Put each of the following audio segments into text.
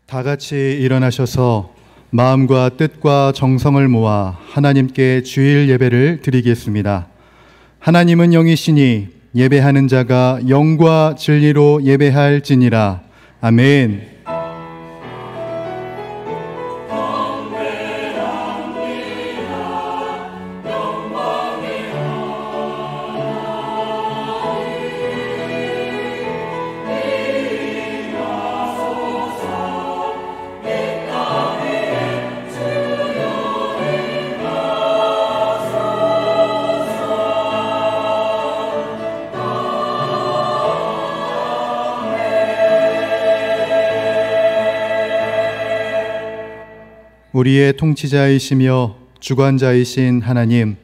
다 같이 일어나셔서 마음과 뜻과 정성을 모아 하나님께 주일 예배를 드리겠습니다. 하나님은 영이시니 예배하는 자가 영과 진리로 예배할지니라. 아멘. 우리의 통치자이시며 주관자이신 하나님,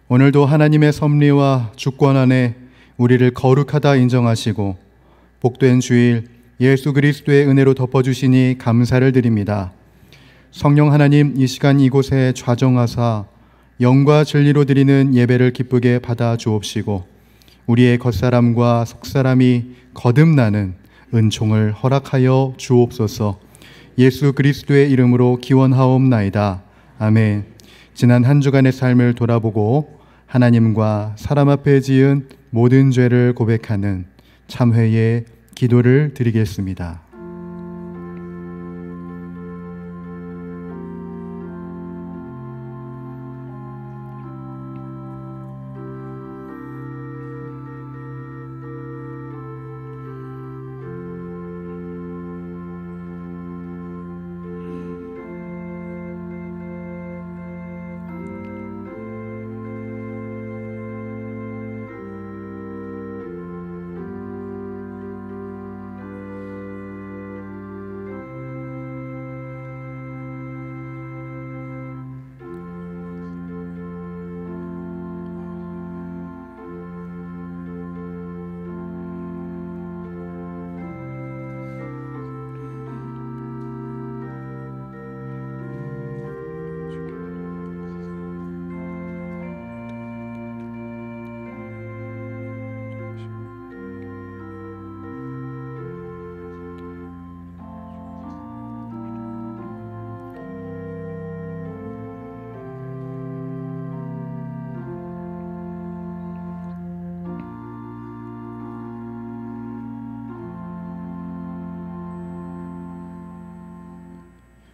오늘도 하나님의 섭리와 주권 안에 우리를 거룩하다 인정하시고 복된 주일 예수 그리스도의 은혜로 덮어주시니 감사를 드립니다. 성령 하나님, 이 시간 이곳에 좌정하사 영과 진리로 드리는 예배를 기쁘게 받아 주옵시고 우리의 겉사람과 속사람이 거듭나는 은총을 허락하여 주옵소서. 예수 그리스도의 이름으로 기원하옵나이다. 아멘. 지난 한 주간의 삶을 돌아보고 하나님과 사람 앞에 지은 모든 죄를 고백하는 참회의 기도를 드리겠습니다.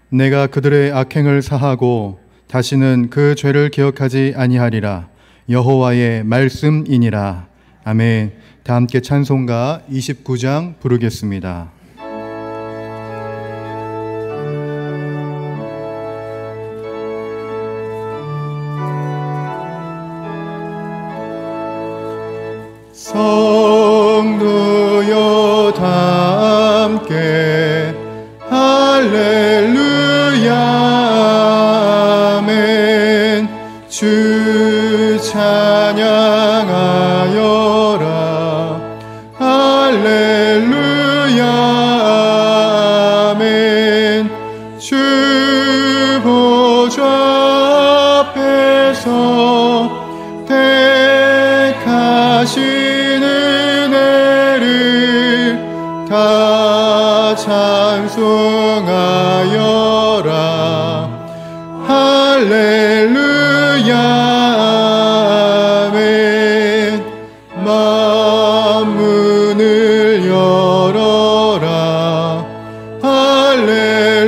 내가 그들의 악행을 사하고 다시는 그 죄를 기억하지 아니하리라. 여호와의 말씀이니라. 아멘. 다 함께 찬송가 29장 부르겠습니다. 성도여 다 함께 할렐루야 아멘. 주 찬양하여라. 할렐루야 아멘. 주 보좌 앞에서 택하신 은혜를 다 찬송하여라. 할렐루야 아멘. 만문을 열어라. 할렐루야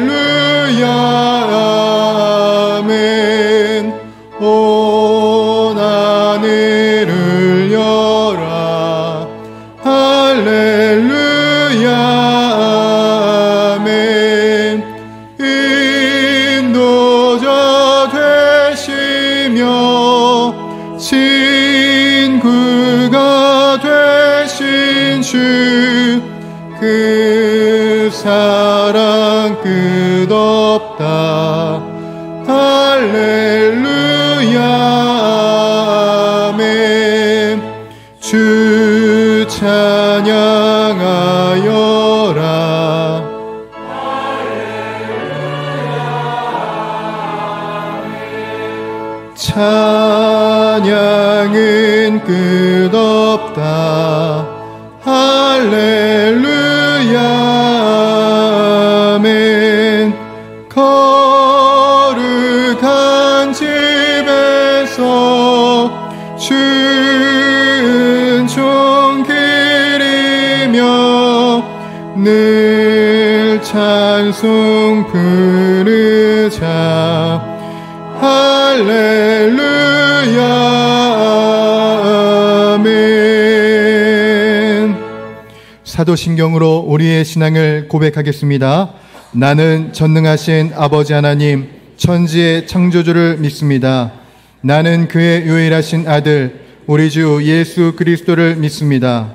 아멘. 온 하늘을 열라. 할렐루야 아멘. 인도자 되시며 친구가 되신 주, 그 사랑 끝없다. 할렐루야 아멘. 주 찬양하여라. 찬양은 끝없다. 할렐루야 아멘. 주를 찬송 부르자. 할렐루야 아멘. 사도신경으로 우리의 신앙을 고백하겠습니다. 나는 전능하신 아버지 하나님 천지의 창조주를 믿습니다. 나는 그의 유일하신 아들 우리 주 예수 그리스도를 믿습니다.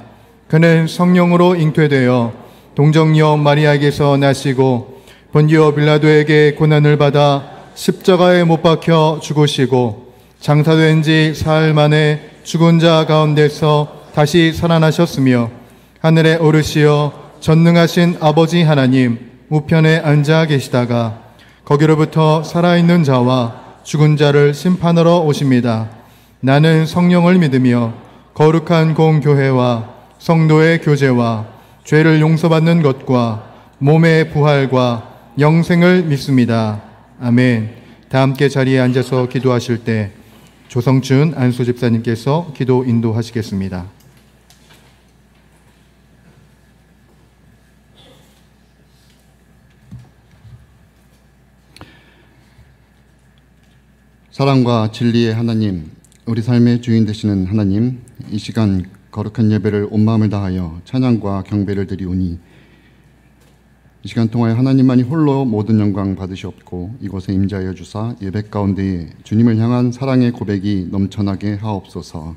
그는 성령으로 잉태되어 동정녀 마리아에게서 나시고 본디오 빌라도에게 고난을 받아 십자가에 못 박혀 죽으시고 장사된 지 사흘 만에 죽은 자 가운데서 다시 살아나셨으며 하늘에 오르시어 전능하신 아버지 하나님 우편에 앉아 계시다가 거기로부터 살아있는 자와 죽은 자를 심판하러 오십니다. 나는 성령을 믿으며 거룩한 공교회와 성도의 교제와 죄를 용서받는 것과 몸의 부활과 영생을 믿습니다. 아멘. 다 함께 자리에 앉아서 기도하실 때 조성준 안수 집사님께서 기도 인도하시겠습니다. 사랑과 진리의 하나님, 우리 삶의 주인 되시는 하나님, 이 시간 거룩한 예배를 온 마음을 다하여 찬양과 경배를 드리오니 이 시간 통하여 하나님만이 홀로 모든 영광 받으시옵고 이곳에 임재하여 주사 예배 가운데에 주님을 향한 사랑의 고백이 넘쳐나게 하옵소서.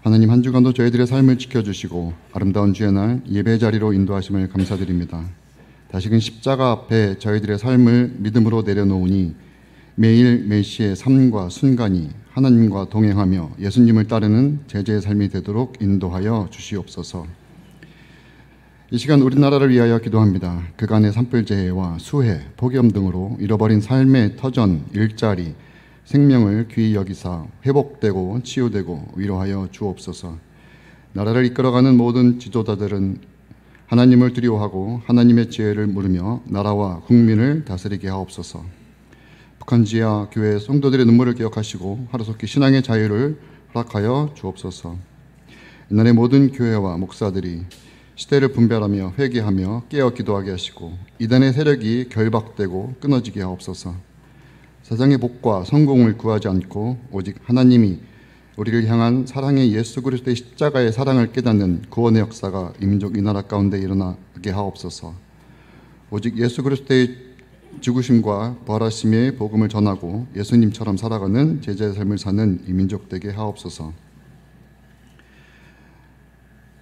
하나님, 한 주간도 저희들의 삶을 지켜주시고 아름다운 주의 날 예배 자리로 인도하심을 감사드립니다. 다시금 십자가 앞에 저희들의 삶을 믿음으로 내려놓으니 매일 매시의 삶과 순간이 하나님과 동행하며 예수님을 따르는 제자의 삶이 되도록 인도하여 주시옵소서. 이 시간 우리나라를 위하여 기도합니다. 그간의 산불재해와 수해, 폭염 등으로 잃어버린 삶의 터전, 일자리, 생명을 귀히 여기사 회복되고 치유되고 위로하여 주옵소서. 나라를 이끌어가는 모든 지도자들은 하나님을 두려워하고 하나님의 지혜를 물으며 나라와 국민을 다스리게 하옵소서. 북한 지하 교회 성도들의 눈물을 기억하시고 하루속히 신앙의 자유를 허락하여 주옵소서. 이날의 모든 교회와 목사들이 시대를 분별하며 회개하며 깨어 기도하게 하시고 이단의 세력이 결박되고 끊어지게 하옵소서. 세상의 복과 성공을 구하지 않고 오직 하나님이 우리를 향한 사랑의 예수 그리스도의 십자가의 사랑을 깨닫는 구원의 역사가 이 민족 이 나라 가운데 일어나게 하옵소서. 오직 예수 그리스도의 죽으심과 부활하심의 복음을 전하고 예수님처럼 살아가는 제자의 삶을 사는 이 민족 되게 하옵소서.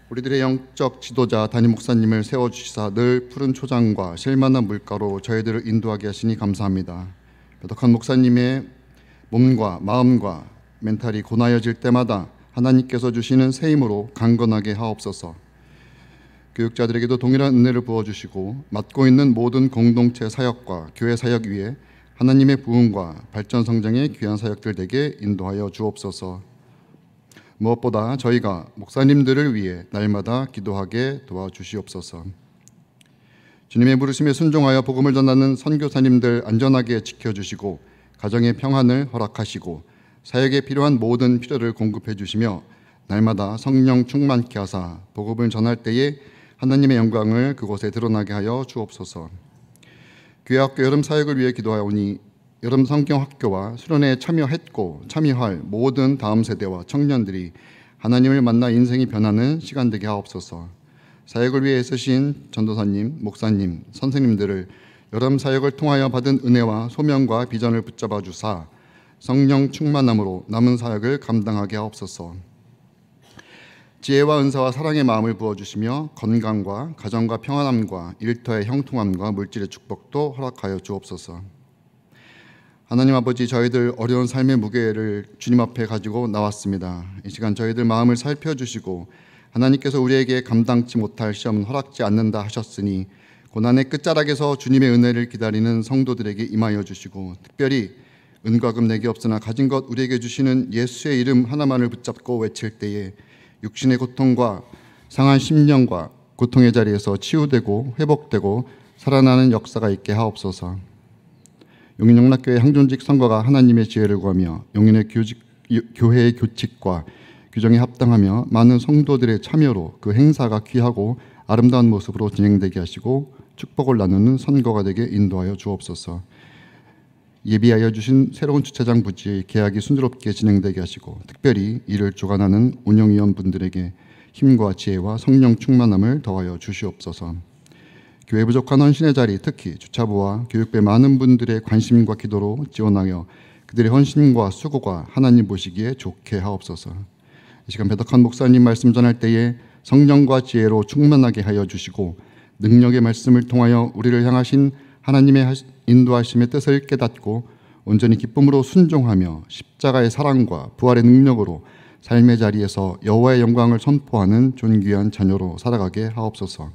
우리들의 영적 지도자 담임 목사님을 세워주시사 늘 푸른 초장과 실만한 물가로 저희들을 인도하게 하시니 감사합니다. 뼈덕한 목사님의 몸과 마음과 멘탈이 고나여질 때마다 하나님께서 주시는 새 힘으로 강건하게 하옵소서. 교육자들에게도 동일한 은혜를 부어주시고 맡고 있는 모든 공동체 사역과 교회 사역 위에 하나님의 부흥과 발전 성장의 귀한 사역들 되게 인도하여 주옵소서. 무엇보다 저희가 목사님들을 위해 날마다 기도하게 도와주시옵소서. 주님의 부르심에 순종하여 복음을 전하는 선교사님들 안전하게 지켜주시고 가정의 평안을 허락하시고 사역에 필요한 모든 필요를 공급해 주시며 날마다 성령 충만케 하사 복음을 전할 때에 하나님의 영광을 그곳에 드러나게 하여 주옵소서. 교회학교 여름 사역을 위해 기도하오니 여름 성경학교와 수련회에 참여했고 참여할 모든 다음 세대와 청년들이 하나님을 만나 인생이 변하는 시간 되게 하옵소서. 사역을 위해 애쓰신 전도사님, 목사님, 선생님들을 여름 사역을 통하여 받은 은혜와 소명과 비전을 붙잡아 주사 성령 충만함으로 남은 사역을 감당하게 하옵소서. 지혜와 은사와 사랑의 마음을 부어주시며 건강과 가정과 평안함과 일터의 형통함과 물질의 축복도 허락하여 주옵소서. 하나님 아버지, 저희들 어려운 삶의 무게를 주님 앞에 가지고 나왔습니다. 이 시간 저희들 마음을 살펴주시고 하나님께서 우리에게 감당치 못할 시험은 허락지 않는다 하셨으니 고난의 끝자락에서 주님의 은혜를 기다리는 성도들에게 임하여 주시고 특별히 은과 금 내게 없으나 가진 것 우리에게 주시는 예수의 이름 하나만을 붙잡고 외칠 때에 육신의 고통과 상한 심령과 고통의 자리에서 치유되고 회복되고 살아나는 역사가 있게 하옵소서. 용인영락교회 항존직 선거가 하나님의 지혜를 구하며 용인의 교회의 교칙과 규정에 합당하며 많은 성도들의 참여로 그 행사가 귀하고 아름다운 모습으로 진행되게 하시고 축복을 나누는 선거가 되게 인도하여 주옵소서. 예비하여 주신 새로운 주차장 부지의 계약이 순조롭게 진행되게 하시고 특별히 이를 주관하는 운영위원분들에게 힘과 지혜와 성령 충만함을 더하여 주시옵소서. 교회 부족한 헌신의 자리, 특히 주차부와 교육배 많은 분들의 관심과 기도로 지원하여 그들의 헌신과 수고가 하나님 보시기에 좋게 하옵소서. 이 시간 배덕한 목사님 말씀 전할 때에 성령과 지혜로 충만하게 하여 주시고 능력의 말씀을 통하여 우리를 향하신 하나님의 인도하심의 뜻을 깨닫고 온전히 기쁨으로 순종하며 십자가의 사랑과 부활의 능력으로 삶의 자리에서 여호와의 영광을 선포하는 존귀한 자녀로 살아가게 하옵소서.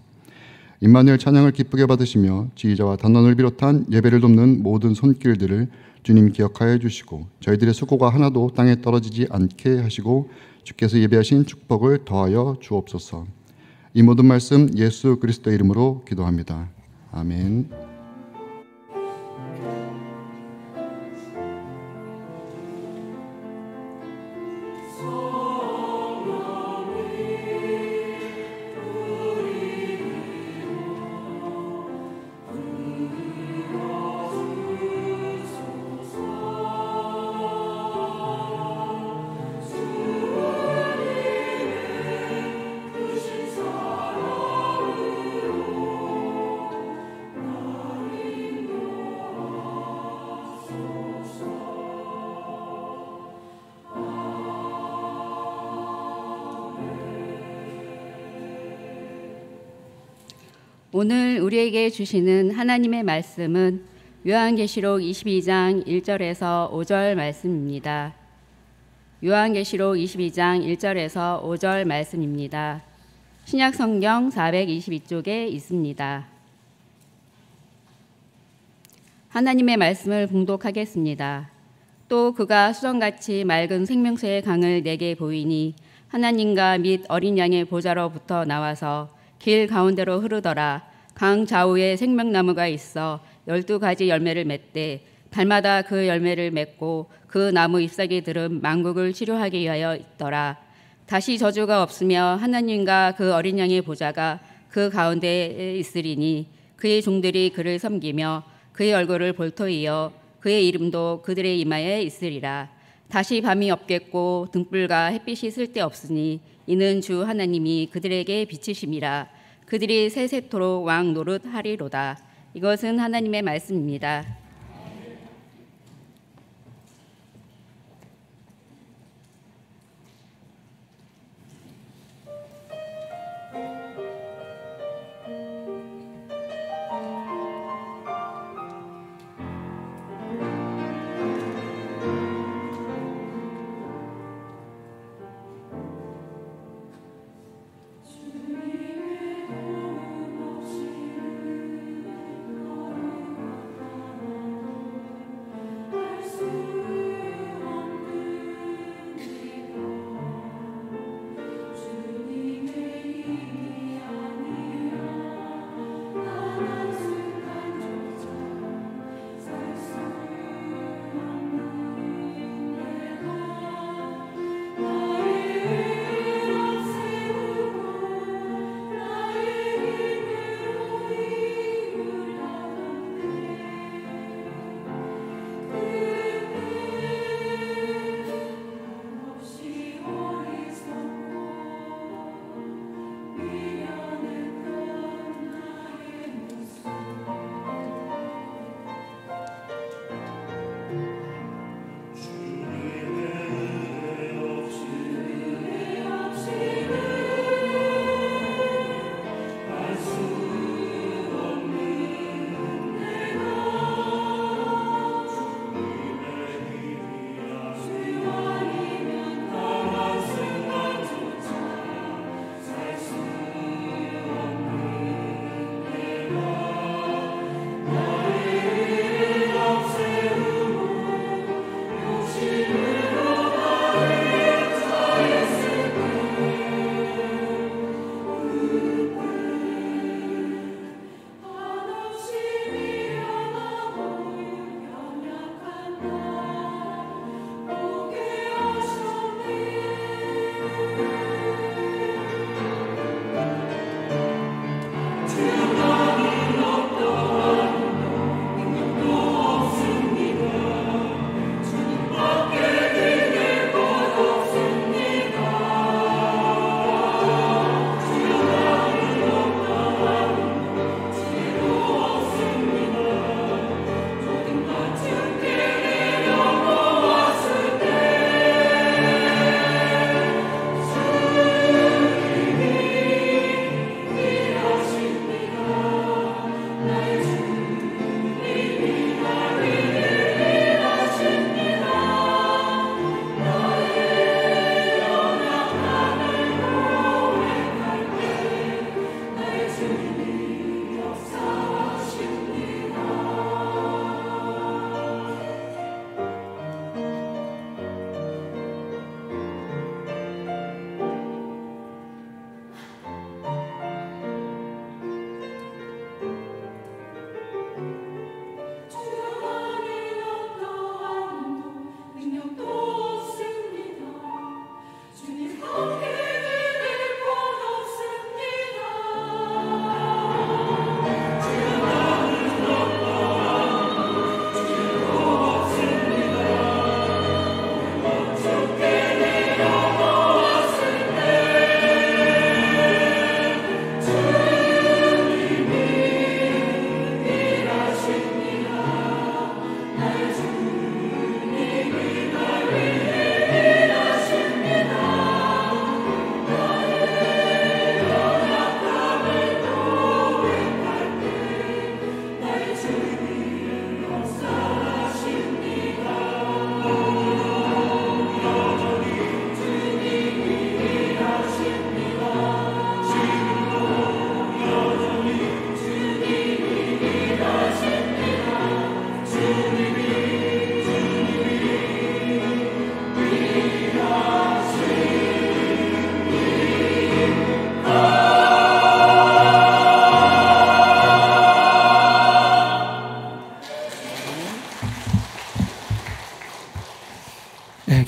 임마누엘 찬양을 기쁘게 받으시며 지휘자와 단원을 비롯한 예배를 돕는 모든 손길들을 주님 기억하여 주시고 저희들의 수고가 하나도 땅에 떨어지지 않게 하시고 주께서 예배하신 축복을 더하여 주옵소서. 이 모든 말씀 예수 그리스도의 이름으로 기도합니다. 아멘. 오늘 우리에게 주시는 하나님의 말씀은 요한계시록 22장 1절에서 5절 말씀입니다. 요한계시록 22장 1절에서 5절 말씀입니다. 신약성경 422쪽에 있습니다. 하나님의 말씀을 봉독하겠습니다. 또 그가 수정같이 맑은 생명수의 강을 내게 보이니 하나님과 및 어린 양의 보좌로부터 나와서 길 가운데로 흐르더라. 강 좌우에 생명나무가 있어 12가지 열매를 맺되 달마다 그 열매를 맺고 그 나무 잎사귀들은 만국을 치료하기 위하여 있더라. 다시 저주가 없으며 하나님과 그 어린 양의 보좌가 그 가운데에 있으리니 그의 종들이 그를 섬기며 그의 얼굴을 볼터이여 그의 이름도 그들의 이마에 있으리라. 다시 밤이 없겠고 등불과 햇빛이 쓸데없으니 이는 주 하나님이 그들에게 비치심이라. 그들이 세세토록 왕 노릇하리로다. 이것은 하나님의 말씀입니다.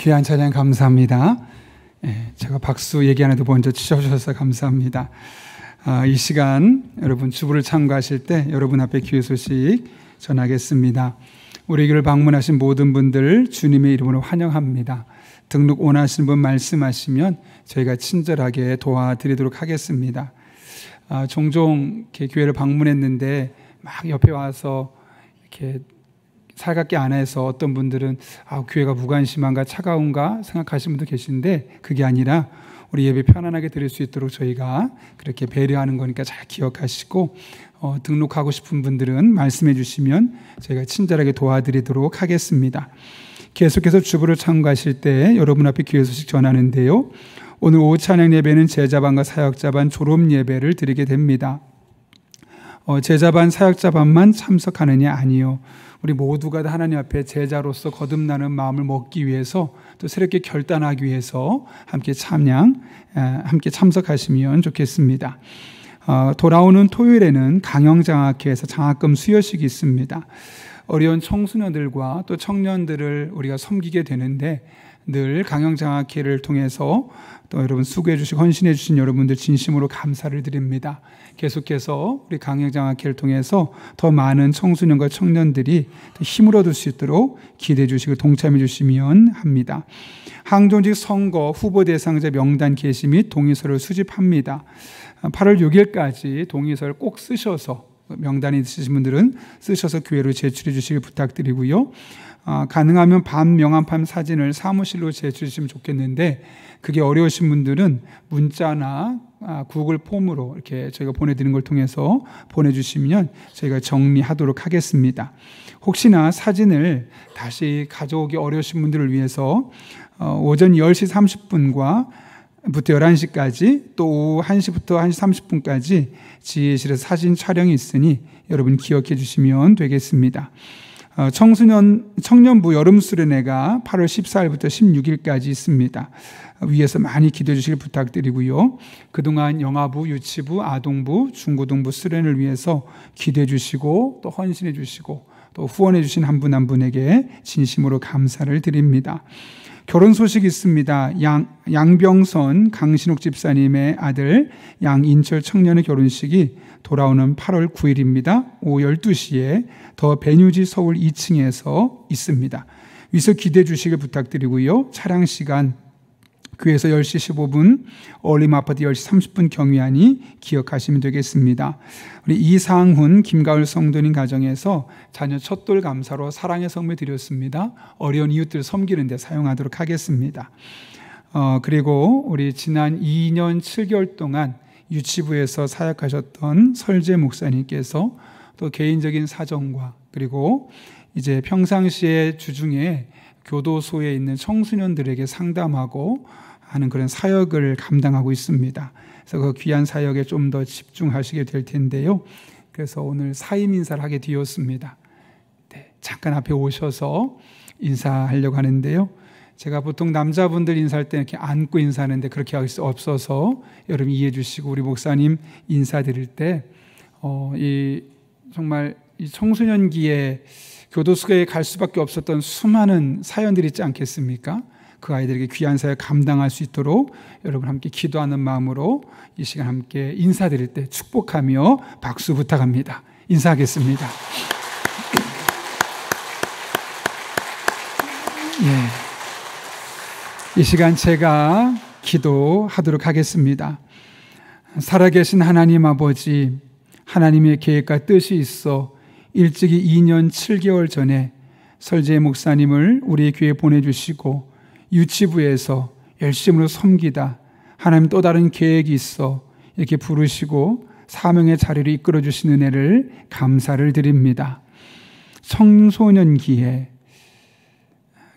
귀한 찬양 감사합니다. 제가 박수 얘기 안 해도 먼저 치셔주셔서 감사합니다. 이 시간 여러분 주부를 참가하실 때 여러분 앞에 기회 소식 전하겠습니다. 우리 교회를 방문하신 모든 분들 주님의 이름으로 환영합니다. 등록 원하시는 분 말씀하시면 저희가 친절하게 도와드리도록 하겠습니다. 종종 이렇게 교회를 방문했는데 막 옆에 와서 이렇게 살갑게 안에서 어떤 분들은 교회가 무관심한가 차가운가 생각하시는 분도 계신데 그게 아니라 우리 예배 편안하게 드릴 수 있도록 저희가 그렇게 배려하는 거니까 잘 기억하시고 등록하고 싶은 분들은 말씀해 주시면 저희가 친절하게 도와드리도록 하겠습니다. 계속해서 주부를 참가하실 때 여러분 앞에 기회 소식 전하는데요. 오늘 오후 찬양 예배는 제자반과 사역자반 졸업 예배를 드리게 됩니다. 제자반 사역자반만 참석하느냐? 아니요. 우리 모두가 다 하나님 앞에 제자로서 거듭나는 마음을 먹기 위해서 또 새롭게 결단하기 위해서 함께 참석하시면 좋겠습니다. 돌아오는 토요일에는 강영장학회에서 장학금 수여식이 있습니다. 어려운 청소년들과 또 청년들을 우리가 섬기게 되는데 늘 강영장학회를 통해서 또 여러분 수고해 주시고 헌신해 주신 여러분들 진심으로 감사를 드립니다. 계속해서 우리 강영장학회를 통해서 더 많은 청소년과 청년들이 힘을 얻을 수 있도록 기대해 주시고 동참해 주시면 합니다. 항존직 선거 후보 대상자 명단 게시 및 동의서를 수집합니다. 8월 6일까지 동의서를 꼭 쓰셔서 명단이 있으신 분들은 쓰셔서 교회로 제출해 주시길 부탁드리고요. 가능하면 반명함판 사진을 사무실로 제출해 주시면 좋겠는데 그게 어려우신 분들은 문자나 구글 폼으로 이렇게 저희가 보내드리는 걸 통해서 보내주시면 저희가 정리하도록 하겠습니다. 혹시나 사진을 다시 가져오기 어려우신 분들을 위해서 오전 10시 30분과 부터 11시까지 또 오후 1시부터 1시 30분까지 지혜실에서 사진 촬영이 있으니 여러분 기억해 주시면 되겠습니다. 청년부 여름수련회가 8월 14일부터 16일까지 있습니다. 위에서 많이 기도해 주시길 부탁드리고요. 그동안 영아부, 유치부, 아동부, 중고등부 수련을 위해서 기도해 주시고 또 헌신해 주시고 또 후원해 주신 한 분 한 분에게 진심으로 감사를 드립니다. 결혼 소식이 있습니다. 양병선 강신욱 집사님의 아들 양인철 청년의 결혼식이 돌아오는 8월 9일입니다. 오후 12시에 더 베뉴지 서울 2층에서 있습니다. 위서 기대해 주시길 부탁드리고요. 차량 시간 교회에서 10시 15분, 어울림 아파트 10시 30분 경위하니 기억하시면 되겠습니다. 우리 이상훈, 김가을 성도님 가정에서 자녀 첫돌 감사로 사랑의 성물 드렸습니다. 어려운 이웃들 섬기는 데 사용하도록 하겠습니다. 그리고 우리 지난 2년 7개월 동안 유치부에서 사역하셨던 설재 목사님께서 또 개인적인 사정과 그리고 이제 평상시에 주중에 교도소에 있는 청소년들에게 상담하고 하는 그런 사역을 감당하고 있습니다. 그래서 그 귀한 사역에 좀 더 집중하시게 될 텐데요. 그래서 오늘 사임 인사를 하게 되었습니다. 네, 잠깐 앞에 오셔서 인사하려고 하는데요. 제가 보통 남자분들 인사할 때 이렇게 안고 인사하는데 그렇게 할 수 없어서 여러분 이해해 주시고 우리 목사님 인사드릴 때 정말 이 청소년기에 교도소에 갈 수밖에 없었던 수많은 사연들이 있지 않겠습니까? 그 아이들에게 귀한 사역 감당할 수 있도록 여러분 함께 기도하는 마음으로 이 시간 함께 인사드릴 때 축복하며 박수 부탁합니다. 인사하겠습니다. 이 시간 제가 기도하도록 하겠습니다. 살아계신 하나님 아버지, 하나님의 계획과 뜻이 있어 일찍이 2년 7개월 전에 설재 목사님을 우리 교회에 보내주시고 유치부에서 열심으로 섬기다 하나님 또 다른 계획이 있어 이렇게 부르시고 사명의 자리를 이끌어 주신 은혜를 감사를 드립니다. 청소년기에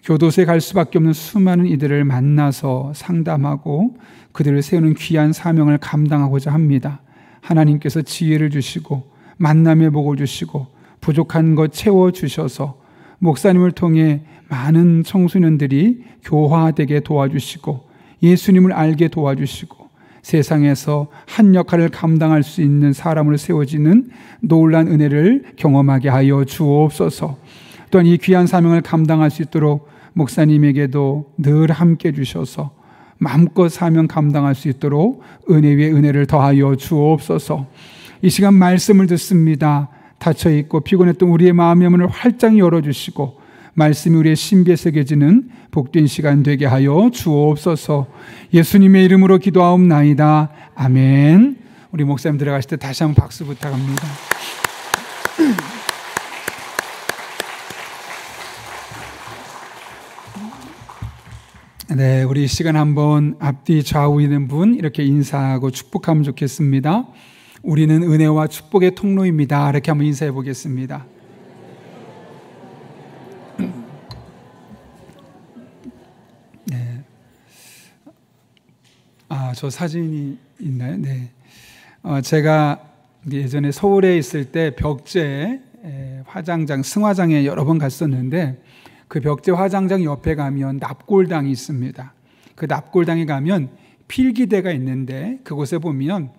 교도소에 갈 수밖에 없는 수많은 이들을 만나서 상담하고 그들을 세우는 귀한 사명을 감당하고자 합니다. 하나님께서 지혜를 주시고 만남의 복을 주시고 부족한 것 채워주셔서 목사님을 통해 많은 청소년들이 교화되게 도와주시고 예수님을 알게 도와주시고 세상에서 한 역할을 감당할 수 있는 사람으로 세워지는 놀라운 은혜를 경험하게 하여 주옵소서. 또한 이 귀한 사명을 감당할 수 있도록 목사님에게도 늘 함께 주셔서 마음껏 사명 감당할 수 있도록 은혜 위에 은혜를 더하여 주옵소서. 이 시간 말씀을 듣습니다. 닫혀있고 피곤했던 우리의 마음의 문을 활짝 열어주시고 말씀이 우리의 신비에 새겨지는 복된 시간 되게 하여 주옵소서. 예수님의 이름으로 기도하옵나이다. 아멘. 우리 목사님 들어가실 때 다시 한번 박수 부탁합니다. 네, 우리 이 시간 한번 앞뒤 좌우 있는 분 이렇게 인사하고 축복하면 좋겠습니다. 우리는 은혜와 축복의 통로입니다. 이렇게 한번 인사해 보겠습니다. 네. 저 사진이 있나요? 네. 제가 예전에 서울에 있을 때 벽제 화장장, 승화장에 여러 번 갔었는데 그 벽제 화장장 옆에 가면 납골당이 있습니다. 그 납골당에 가면 필기대가 있는데 그곳에 보면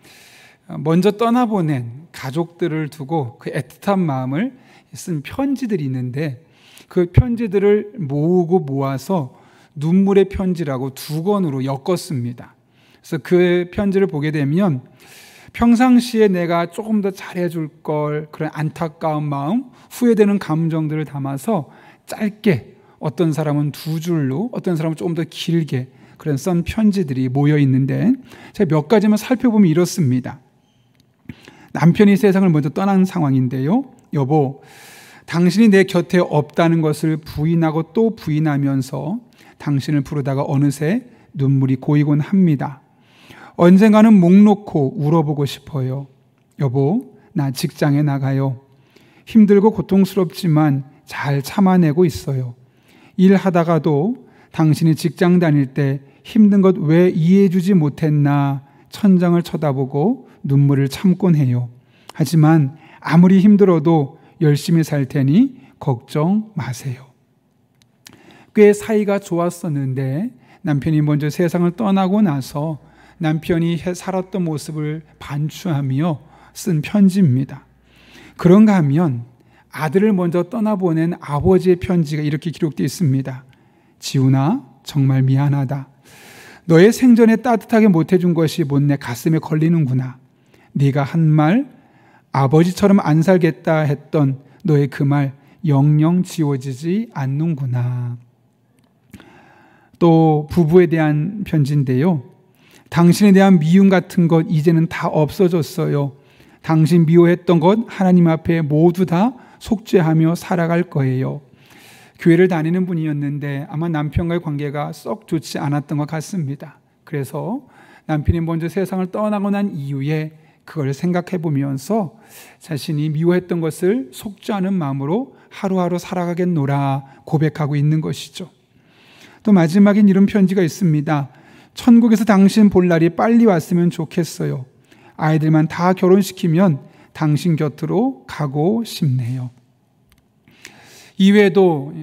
먼저 떠나보낸 가족들을 두고 그 애틋한 마음을 쓴 편지들이 있는데 그 편지들을 모으고 모아서 눈물의 편지라고 2권으로 엮었습니다. 그래서 그 편지를 보게 되면 평상시에 내가 조금 더 잘해줄 걸, 그런 안타까운 마음, 후회되는 감정들을 담아서 짧게, 어떤 사람은 2줄로, 어떤 사람은 조금 더 길게 그런 쓴 편지들이 모여 있는데 제가 몇 가지만 살펴보면 이렇습니다. 남편이 세상을 먼저 떠난 상황인데요. 여보, 당신이 내 곁에 없다는 것을 부인하고 또 부인하면서 당신을 부르다가 어느새 눈물이 고이곤 합니다. 언젠가는 목 놓고 울어보고 싶어요. 여보, 나 직장에 나가요. 힘들고 고통스럽지만 잘 참아내고 있어요. 일하다가도 당신이 직장 다닐 때 힘든 것 왜 이해해주지 못했나 천장을 쳐다보고 눈물을 참곤 해요. 하지만 아무리 힘들어도 열심히 살 테니 걱정 마세요. 꽤 사이가 좋았었는데 남편이 먼저 세상을 떠나고 나서 남편이 살았던 모습을 반추하며 쓴 편지입니다. 그런가 하면 아들을 먼저 떠나보낸 아버지의 편지가 이렇게 기록되어 있습니다. 지훈아, 정말 미안하다. 너의 생전에 따뜻하게 못해준 것이 못내 가슴에 걸리는구나. 네가 한 말, 아버지처럼 안 살겠다 했던 너의 그 말 영영 지워지지 않는구나. 또 부부에 대한 편지인데요. 당신에 대한 미움 같은 것 이제는 다 없어졌어요. 당신 미워했던 것 하나님 앞에 모두 다 속죄하며 살아갈 거예요. 교회를 다니는 분이었는데 아마 남편과의 관계가 썩 좋지 않았던 것 같습니다. 그래서 남편이 먼저 세상을 떠나고 난 이후에 그걸 생각해 보면서 자신이 미워했던 것을 속죄하는 마음으로 하루하루 살아가겠노라 고백하고 있는 것이죠. 또 마지막엔 이런 편지가 있습니다. 천국에서 당신 볼 날이 빨리 왔으면 좋겠어요. 아이들만 다 결혼시키면 당신 곁으로 가고 싶네요. 이외에도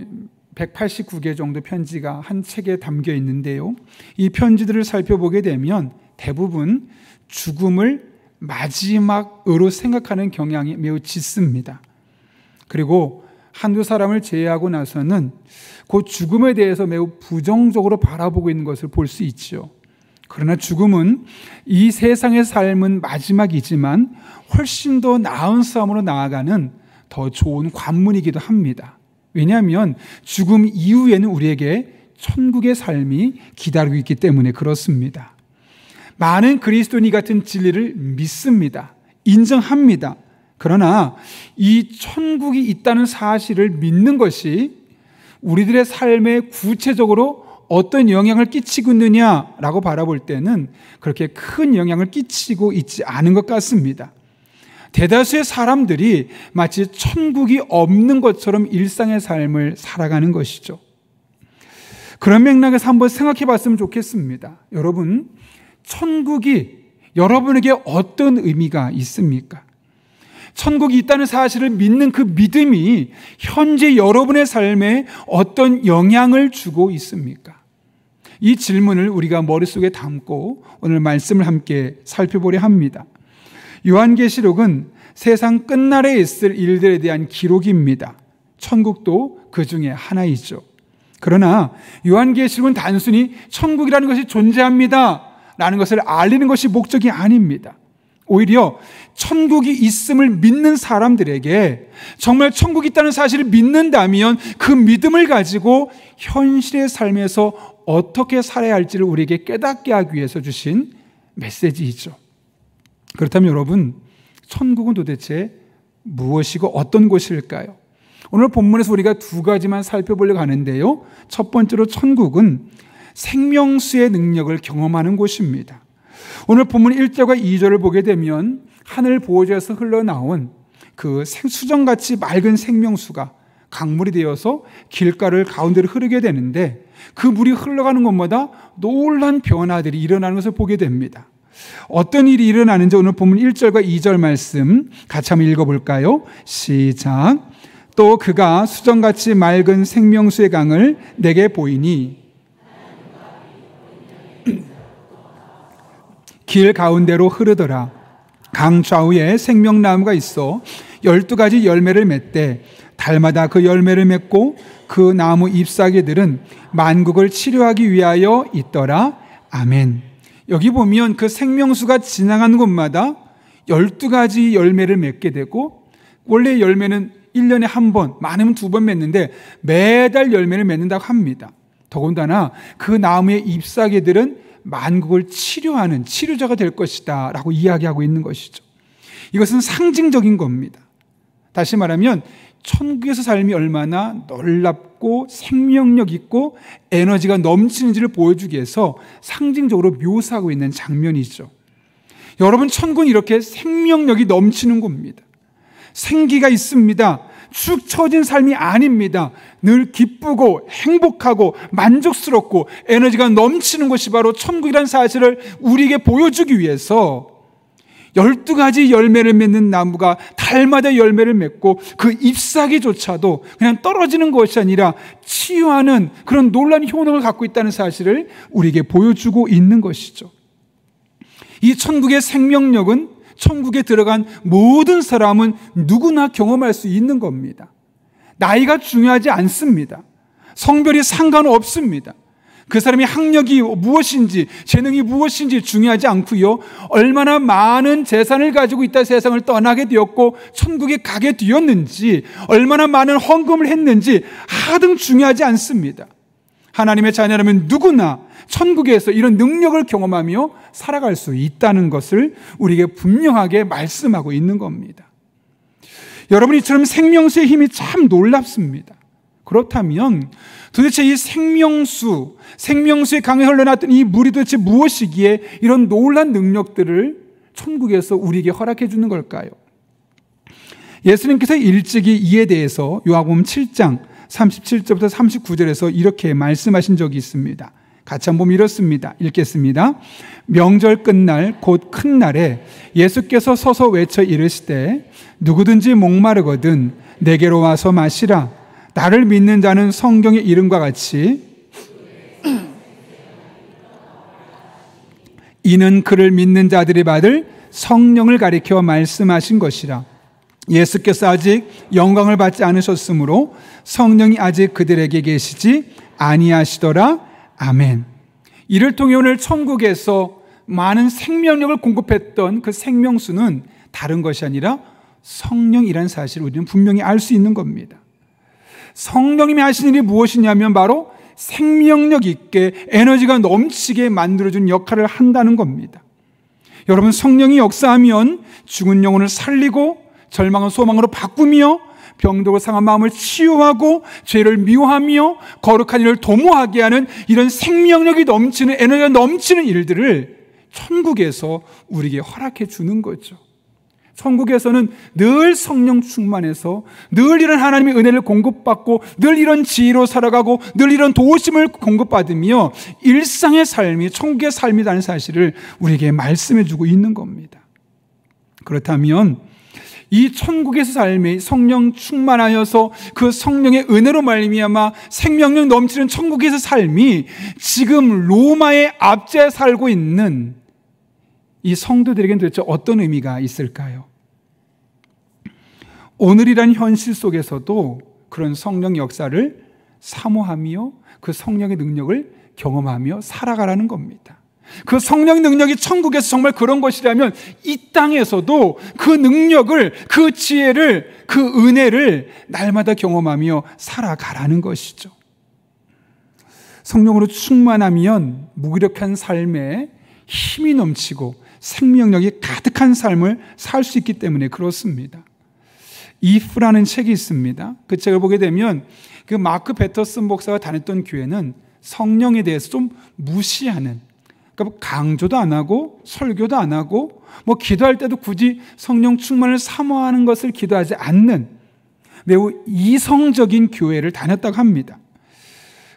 189개 정도 편지가 한 책에 담겨 있는데요. 이 편지들을 살펴보게 되면 대부분 죽음을 마지막으로 생각하는 경향이 매우 짙습니다. 그리고 한두 사람을 제외하고 나서는 그 죽음에 대해서 매우 부정적으로 바라보고 있는 것을 볼 수 있죠. 그러나 죽음은 이 세상의 삶은 마지막이지만 훨씬 더 나은 삶으로 나아가는 더 좋은 관문이기도 합니다. 왜냐하면 죽음 이후에는 우리에게 천국의 삶이 기다리고 있기 때문에 그렇습니다. 많은 그리스도인이 같은 진리를 믿습니다. 인정합니다. 그러나 이 천국이 있다는 사실을 믿는 것이 우리들의 삶에 구체적으로 어떤 영향을 끼치고 있느냐라고 바라볼 때는 그렇게 큰 영향을 끼치고 있지 않은 것 같습니다. 대다수의 사람들이 마치 천국이 없는 것처럼 일상의 삶을 살아가는 것이죠. 그런 맥락에서 한번 생각해 봤으면 좋겠습니다. 여러분, 천국이 여러분에게 어떤 의미가 있습니까? 천국이 있다는 사실을 믿는 그 믿음이 현재 여러분의 삶에 어떤 영향을 주고 있습니까? 이 질문을 우리가 머릿속에 담고 오늘 말씀을 함께 살펴보려 합니다. 요한계시록은 세상 끝날에 있을 일들에 대한 기록입니다. 천국도 그 중에 하나이죠. 그러나 요한계시록은 단순히 천국이라는 것이 존재합니다 라는 것을 알리는 것이 목적이 아닙니다. 오히려 천국이 있음을 믿는 사람들에게 정말 천국이 있다는 사실을 믿는다면 그 믿음을 가지고 현실의 삶에서 어떻게 살아야 할지를 우리에게 깨닫게 하기 위해서 주신 메시지이죠. 그렇다면 여러분, 천국은 도대체 무엇이고 어떤 곳일까요? 오늘 본문에서 우리가 두 가지만 살펴보려고 하는데요. 첫 번째로 천국은 생명수의 능력을 경험하는 곳입니다. 오늘 본문 1절과 2절을 보게 되면 하늘 보호자에서 흘러나온 그 수정같이 맑은 생명수가 강물이 되어서 길가를 가운데로 흐르게 되는데 그 물이 흘러가는 곳마다 놀란 변화들이 일어나는 것을 보게 됩니다. 어떤 일이 일어나는지 오늘 본문 1절과 2절 말씀 같이 한번 읽어볼까요? 시작. 또 그가 수정같이 맑은 생명수의 강을 내게 보이니 길 가운데로 흐르더라. 강 좌우에 생명나무가 있어 12가지 열매를 맺되 달마다 그 열매를 맺고 그 나무 잎사귀들은 만국을 치료하기 위하여 있더라. 아멘. 여기 보면 그 생명수가 지나가는 곳마다 12가지 열매를 맺게 되고, 원래 열매는 1년에 한 번, 많으면 2번 맺는데 매달 열매를 맺는다고 합니다. 더군다나 그 나무의 잎사귀들은 만국을 치료하는 치료자가 될 것이다 라고 이야기하고 있는 것이죠. 이것은 상징적인 겁니다. 다시 말하면 천국에서 삶이 얼마나 놀랍고 생명력 있고 에너지가 넘치는지를 보여주기 위해서 상징적으로 묘사하고 있는 장면이죠. 여러분, 천국은 이렇게 생명력이 넘치는 곳입니다. 생기가 있습니다. 축 처진 삶이 아닙니다. 늘 기쁘고 행복하고 만족스럽고 에너지가 넘치는 곳이 바로 천국이라는 사실을 우리에게 보여주기 위해서 12가지 열매를 맺는 나무가 달마다 열매를 맺고 그 잎사귀조차도 그냥 떨어지는 것이 아니라 치유하는 그런 놀라운 효능을 갖고 있다는 사실을 우리에게 보여주고 있는 것이죠. 이 천국의 생명력은 천국에 들어간 모든 사람은 누구나 경험할 수 있는 겁니다. 나이가 중요하지 않습니다. 성별이 상관없습니다. 그 사람이 학력이 무엇인지 재능이 무엇인지 중요하지 않고요. 얼마나 많은 재산을 가지고 있다 세상을 떠나게 되었고 천국에 가게 되었는지, 얼마나 많은 헌금을 했는지 하등 중요하지 않습니다. 하나님의 자녀라면 누구나 천국에서 이런 능력을 경험하며 살아갈 수 있다는 것을 우리에게 분명하게 말씀하고 있는 겁니다. 여러분, 이처럼 생명수의 힘이 참 놀랍습니다. 그렇다면 도대체 이 생명수의 강에 흘러났던 이 물이 도대체 무엇이기에 이런 놀란 능력들을 천국에서 우리에게 허락해 주는 걸까요? 예수님께서 일찍이 이에 대해서 요한복음 7장 37절부터 39절에서 이렇게 말씀하신 적이 있습니다. 같이 한번 이렇습니다. 읽겠습니다. 명절 끝날 곧 큰 날에 예수께서 서서 외쳐 이르시되 누구든지 목마르거든 내게로 와서 마시라. 나를 믿는 자는 성경의 이름과 같이 이는 그를 믿는 자들이 받을 성령을 가리켜 말씀하신 것이라. 예수께서 아직 영광을 받지 않으셨으므로 성령이 아직 그들에게 계시지 아니하시더라. 아멘. 이를 통해 오늘 천국에서 많은 생명력을 공급했던 그 생명수는 다른 것이 아니라 성령이라는 사실을 우리는 분명히 알 수 있는 겁니다. 성령님이 하신 일이 무엇이냐면 바로 생명력 있게 에너지가 넘치게 만들어준 역할을 한다는 겁니다. 여러분, 성령이 역사하면 죽은 영혼을 살리고 절망을 소망으로 바꾸며 병들고 상한 마음을 치유하고 죄를 미워하며 거룩한 일을 도모하게 하는 이런 생명력이 넘치는 에너지가 넘치는 일들을 천국에서 우리에게 허락해 주는 거죠. 천국에서는 늘 성령 충만해서 늘 이런 하나님의 은혜를 공급받고 늘 이런 지혜로 살아가고 늘 이런 도우심을 공급받으며 일상의 삶이 천국의 삶이라는 사실을 우리에게 말씀해 주고 있는 겁니다. 그렇다면 이 천국에서 삶이 성령 충만하여서 그 성령의 은혜로 말미암아 생명력 넘치는 천국에서 삶이 지금 로마의 압제에 살고 있는 이 성도들에게는 도대체 어떤 의미가 있을까요? 오늘이란 현실 속에서도 그런 성령 역사를 사모하며 그 성령의 능력을 경험하며 살아가라는 겁니다. 그 성령 능력이 천국에서 정말 그런 것이라면 이 땅에서도 그 능력을, 그 지혜를, 그 은혜를 날마다 경험하며 살아가라는 것이죠. 성령으로 충만하면 무기력한 삶에 힘이 넘치고 생명력이 가득한 삶을 살 수 있기 때문에 그렇습니다. if라는 책이 있습니다. 그 책을 보게 되면 그 마크 패터슨 목사가 다녔던 교회는 성령에 대해서 좀 무시하는, 그러니까 강조도 안 하고 설교도 안 하고 뭐 기도할 때도 굳이 성령 충만을 사모하는 것을 기도하지 않는 매우 이성적인 교회를 다녔다고 합니다.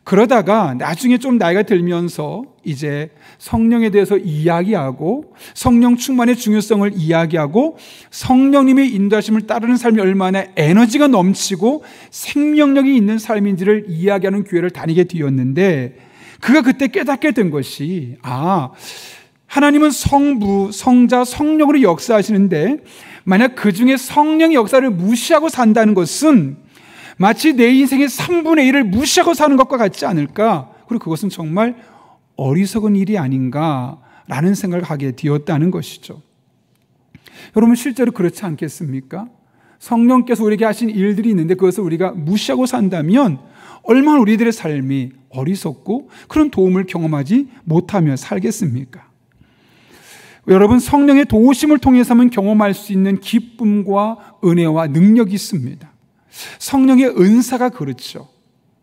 그러다가 나중에 좀 나이가 들면서 이제 성령에 대해서 이야기하고 성령 충만의 중요성을 이야기하고 성령님의 인도하심을 따르는 삶이 얼마나 에너지가 넘치고 생명력이 있는 삶인지를 이야기하는 교회를 다니게 되었는데, 그가 그때 깨닫게 된 것이, 하나님은 성부, 성자, 성령으로 역사하시는데 만약 그 중에 성령의 역사를 무시하고 산다는 것은 마치 내 인생의 3분의 1을 무시하고 사는 것과 같지 않을까? 그리고 그것은 정말 어리석은 일이 아닌가라는 생각을 하게 되었다는 것이죠. 여러분, 실제로 그렇지 않겠습니까? 성령께서 우리에게 하신 일들이 있는데 그것을 우리가 무시하고 산다면 얼마나 우리들의 삶이 어리석고 그런 도움을 경험하지 못하며 살겠습니까? 여러분, 성령의 도우심을 통해서만 경험할 수 있는 기쁨과 은혜와 능력이 있습니다. 성령의 은사가 그렇죠.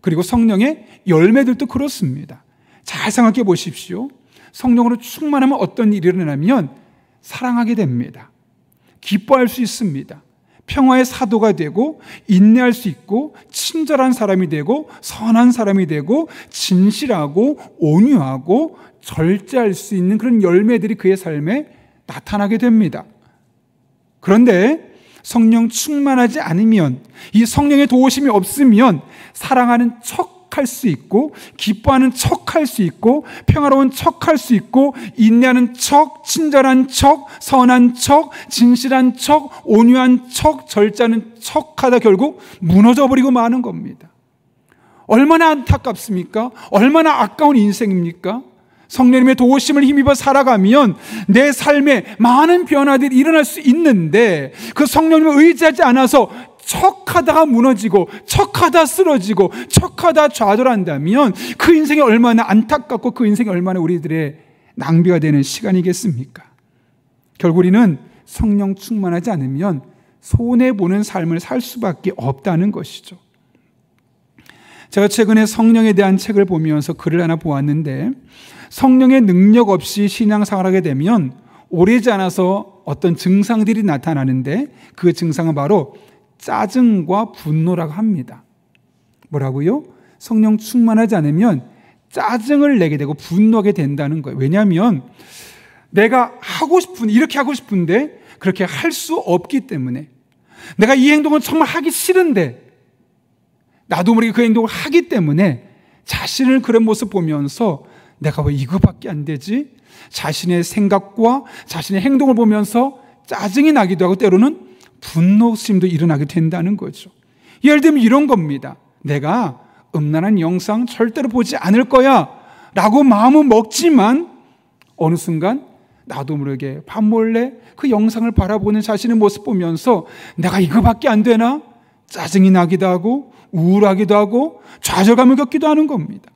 그리고 성령의 열매들도 그렇습니다. 잘 생각해 보십시오. 성령으로 충만하면 어떤 일이 일어나면 사랑하게 됩니다. 기뻐할 수 있습니다. 평화의 사도가 되고 인내할 수 있고 친절한 사람이 되고 선한 사람이 되고 진실하고 온유하고 절제할 수 있는 그런 열매들이 그의 삶에 나타나게 됩니다. 그런데 성령 충만하지 않으면, 이 성령의 도우심이 없으면 사랑하는 척할 수 있고 기뻐하는 척할 수 있고 평화로운 척할 수 있고 인내하는 척, 친절한 척, 선한 척, 진실한 척, 온유한 척, 절제하는 척하다 결국 무너져버리고 마는 겁니다. 얼마나 안타깝습니까? 얼마나 아까운 인생입니까? 성령님의 도우심을 힘입어 살아가면 내 삶에 많은 변화들이 일어날 수 있는데 그 성령님을 의지하지 않아서 척하다가 무너지고 척하다 쓰러지고 척하다 좌절한다면 그 인생이 얼마나 안타깝고 그 인생이 얼마나 우리들의 낭비가 되는 시간이겠습니까? 결국 우리는 성령 충만하지 않으면 손해보는 삶을 살 수밖에 없다는 것이죠. 제가 최근에 성령에 대한 책을 보면서 글을 하나 보았는데, 성령의 능력 없이 신앙생활을 하게 되면 오래지 않아서 어떤 증상들이 나타나는데 그 증상은 바로 짜증과 분노라고 합니다. 뭐라고요? 성령 충만하지 않으면 짜증을 내게 되고 분노하게 된다는 거예요. 왜냐하면 내가 하고 싶은, 이렇게 하고 싶은데 그렇게 할 수 없기 때문에, 내가 이 행동은 정말 하기 싫은데 나도 모르게 그 행동을 하기 때문에 자신을 그런 모습 보면서 내가 왜 이거밖에 안 되지? 자신의 생각과 자신의 행동을 보면서 짜증이 나기도 하고 때로는 분노심도 일어나게 된다는 거죠. 예를 들면 이런 겁니다. 내가 음란한 영상 절대로 보지 않을 거야 라고 마음은 먹지만 어느 순간 나도 모르게 밤몰래 그 영상을 바라보는 자신의 모습 보면서 내가 이거밖에 안 되나? 짜증이 나기도 하고 우울하기도 하고 좌절감을 겪기도 하는 겁니다.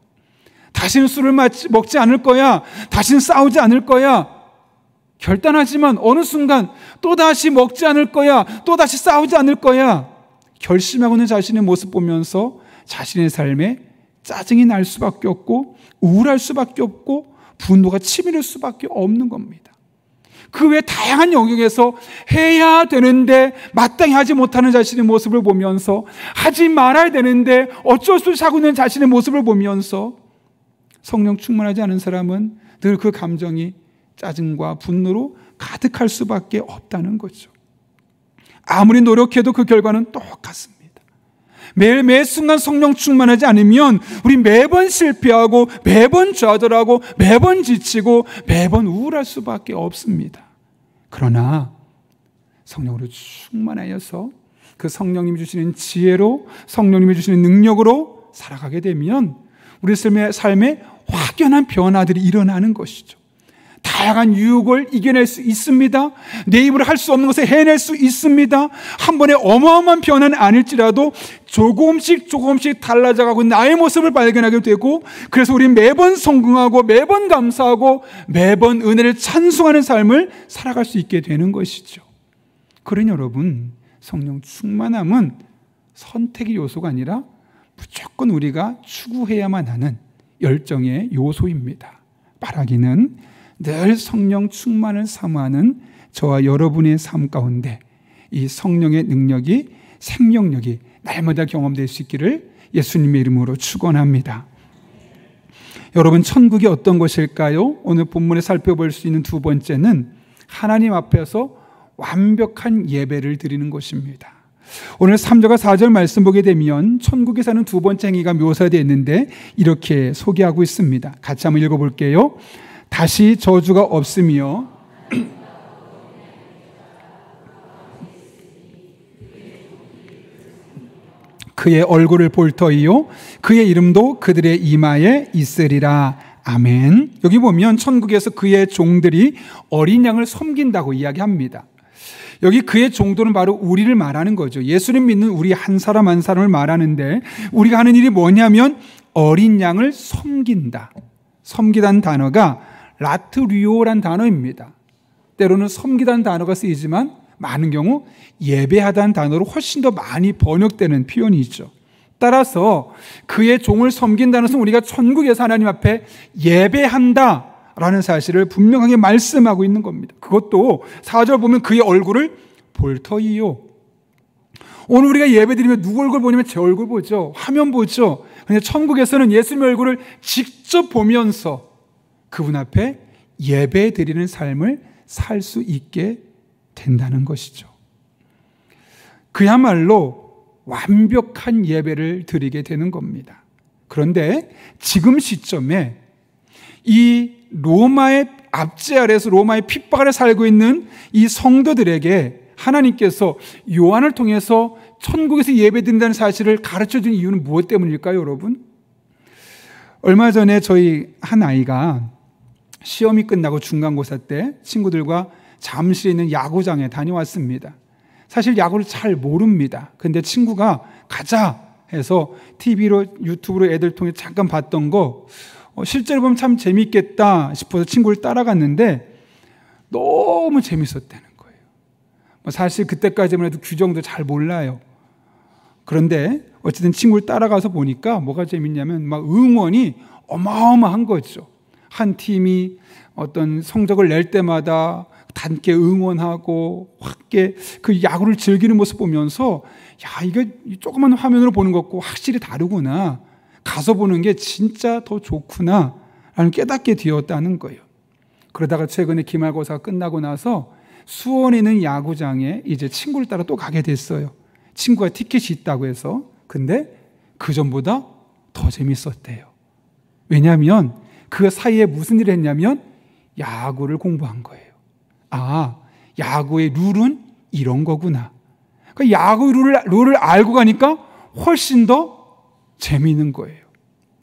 다시는 술을 먹지 않을 거야. 다시는 싸우지 않을 거야. 결단하지만 어느 순간 또다시 먹지 않을 거야. 또다시 싸우지 않을 거야. 결심하고 있는 자신의 모습 보면서 자신의 삶에 짜증이 날 수밖에 없고 우울할 수밖에 없고 분노가 치밀을 수밖에 없는 겁니다. 그 외 다양한 영역에서 해야 되는데 마땅히 하지 못하는 자신의 모습을 보면서, 하지 말아야 되는데 어쩔 수 없이 하고 있는 자신의 모습을 보면서, 성령 충만하지 않은 사람은 늘 그 감정이 짜증과 분노로 가득할 수밖에 없다는 거죠. 아무리 노력해도 그 결과는 똑같습니다. 매 순간 성령 충만하지 않으면 우리 매번 실패하고 매번 좌절하고 매번 지치고 매번 우울할 수밖에 없습니다. 그러나 성령으로 충만하여서 그 성령님이 주시는 지혜로, 성령님이 주시는 능력으로 살아가게 되면 우리 삶에 확연한 변화들이 일어나는 것이죠. 다양한 유혹을 이겨낼 수 있습니다. 내 입으로 할 수 없는 것을 해낼 수 있습니다. 한 번에 어마어마한 변화는 아닐지라도 조금씩 달라져가고 나의 모습을 발견하게 되고, 그래서 우리 매번 성공하고 매번 감사하고 매번 은혜를 찬송하는 삶을 살아갈 수 있게 되는 것이죠. 그러니 여러분, 성령 충만함은 선택의 요소가 아니라 무조건 우리가 추구해야만 하는 열정의 요소입니다. 바라기는 늘 성령 충만을 사모하는 저와 여러분의 삶 가운데 이 성령의 능력이, 생명력이 날마다 경험될 수 있기를 예수님의 이름으로 축원합니다. 여러분, 천국이 어떤 것일까요? 오늘 본문에 살펴볼 수 있는 두 번째는 하나님 앞에서 완벽한 예배를 드리는 것입니다. 오늘 3절과 4절 말씀 보게 되면 천국에 사는 두 번째 행위가 묘사되어 있는데 이렇게 소개하고 있습니다. 같이 한번 읽어볼게요. 다시 저주가 없으며 그의 얼굴을 볼 터이요 그의 이름도 그들의 이마에 있으리라. 아멘. 여기 보면 천국에서 그의 종들이 어린 양을 섬긴다고 이야기합니다. 여기 그의 종들은 바로 우리를 말하는 거죠. 예수님 믿는 우리 한 사람 한 사람을 말하는데, 우리가 하는 일이 뭐냐면 어린 양을 섬긴다. 섬기다는 단어가 라트리오란 단어입니다. 때로는 섬기다는 단어가 쓰이지만 많은 경우 예배하다는 단어로 훨씬 더 많이 번역되는 표현이죠. 따라서 그의 종을 섬긴다는 것은 우리가 천국에서 하나님 앞에 예배한다라는 사실을 분명하게 말씀하고 있는 겁니다. 그것도 4절 보면 그의 얼굴을 볼 터이요. 오늘 우리가 예배드리면 누구 얼굴 보냐면 제 얼굴 보죠. 화면 보죠. 근데 천국에서는 예수님의 얼굴을 직접 보면서 그분 앞에 예배 드리는 삶을 살 수 있게 된다는 것이죠. 그야말로 완벽한 예배를 드리게 되는 겁니다. 그런데 지금 시점에 이 로마의 압제 아래에서 로마의 핍박 아래 살고 있는 이 성도들에게 하나님께서 요한을 통해서 천국에서 예배 드린다는 사실을 가르쳐 준 이유는 무엇 때문일까요, 여러분? 얼마 전에 저희 한 아이가 시험이 끝나고 중간고사 때 친구들과 잠실에 있는 야구장에 다녀왔습니다. 사실 야구를 잘 모릅니다. 근데 친구가 가자 해서 TV로, 유튜브로 애들 통해 잠깐 봤던 거 실제로 보면 참 재밌겠다 싶어서 친구를 따라갔는데 너무 재밌었다는 거예요. 사실 그때까지만 해도 규정도 잘 몰라요. 그런데 어쨌든 친구를 따라가서 보니까 뭐가 재밌냐면 막 응원이 어마어마한 거죠. 한 팀이 어떤 성적을 낼 때마다 함께 응원하고 함께 그 야구를 즐기는 모습 보면서 야, 이거 조그만 화면으로 보는 것과 확실히 다르구나. 가서 보는 게 진짜 더 좋구나 라는 깨닫게 되었다는 거예요. 그러다가 최근에 기말고사가 끝나고 나서 수원에 있는 야구장에 이제 친구를 따라 또 가게 됐어요. 친구가 티켓이 있다고 해서. 근데 그 전보다 더 재밌었대요. 왜냐하면 그 사이에 무슨 일을 했냐면 야구를 공부한 거예요. 아, 야구의 룰은 이런 거구나. 그러니까 야구 룰을 알고 가니까 훨씬 더 재미있는 거예요.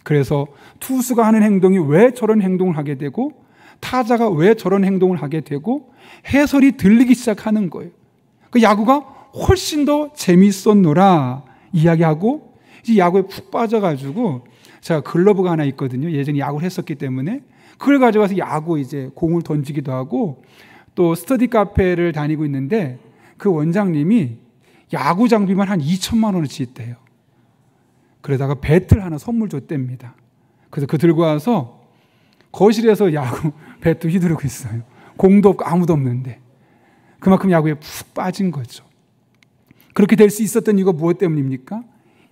그래서 투수가 하는 행동이 왜 저런 행동을 하게 되고 타자가 왜 저런 행동을 하게 되고 해설이 들리기 시작하는 거예요. 그 야구가 훨씬 더 재미있었노라 이야기하고 이제 야구에 푹 빠져가지고 제가 글러브가 하나 있거든요. 예전에 야구를 했었기 때문에 그걸 가져가서 야구 이제 공을 던지기도 하고 또 스터디 카페를 다니고 있는데 그 원장님이 야구 장비만 한 2천만 원어치 있대요. 그러다가 배트를 하나 선물 줬답니다. 그래서 그 들고 와서 거실에서 야구 배트 휘두르고 있어요. 공도 없고 아무도 없는데 그만큼 야구에 푹 빠진 거죠. 그렇게 될 수 있었던 이유가 무엇 때문입니까?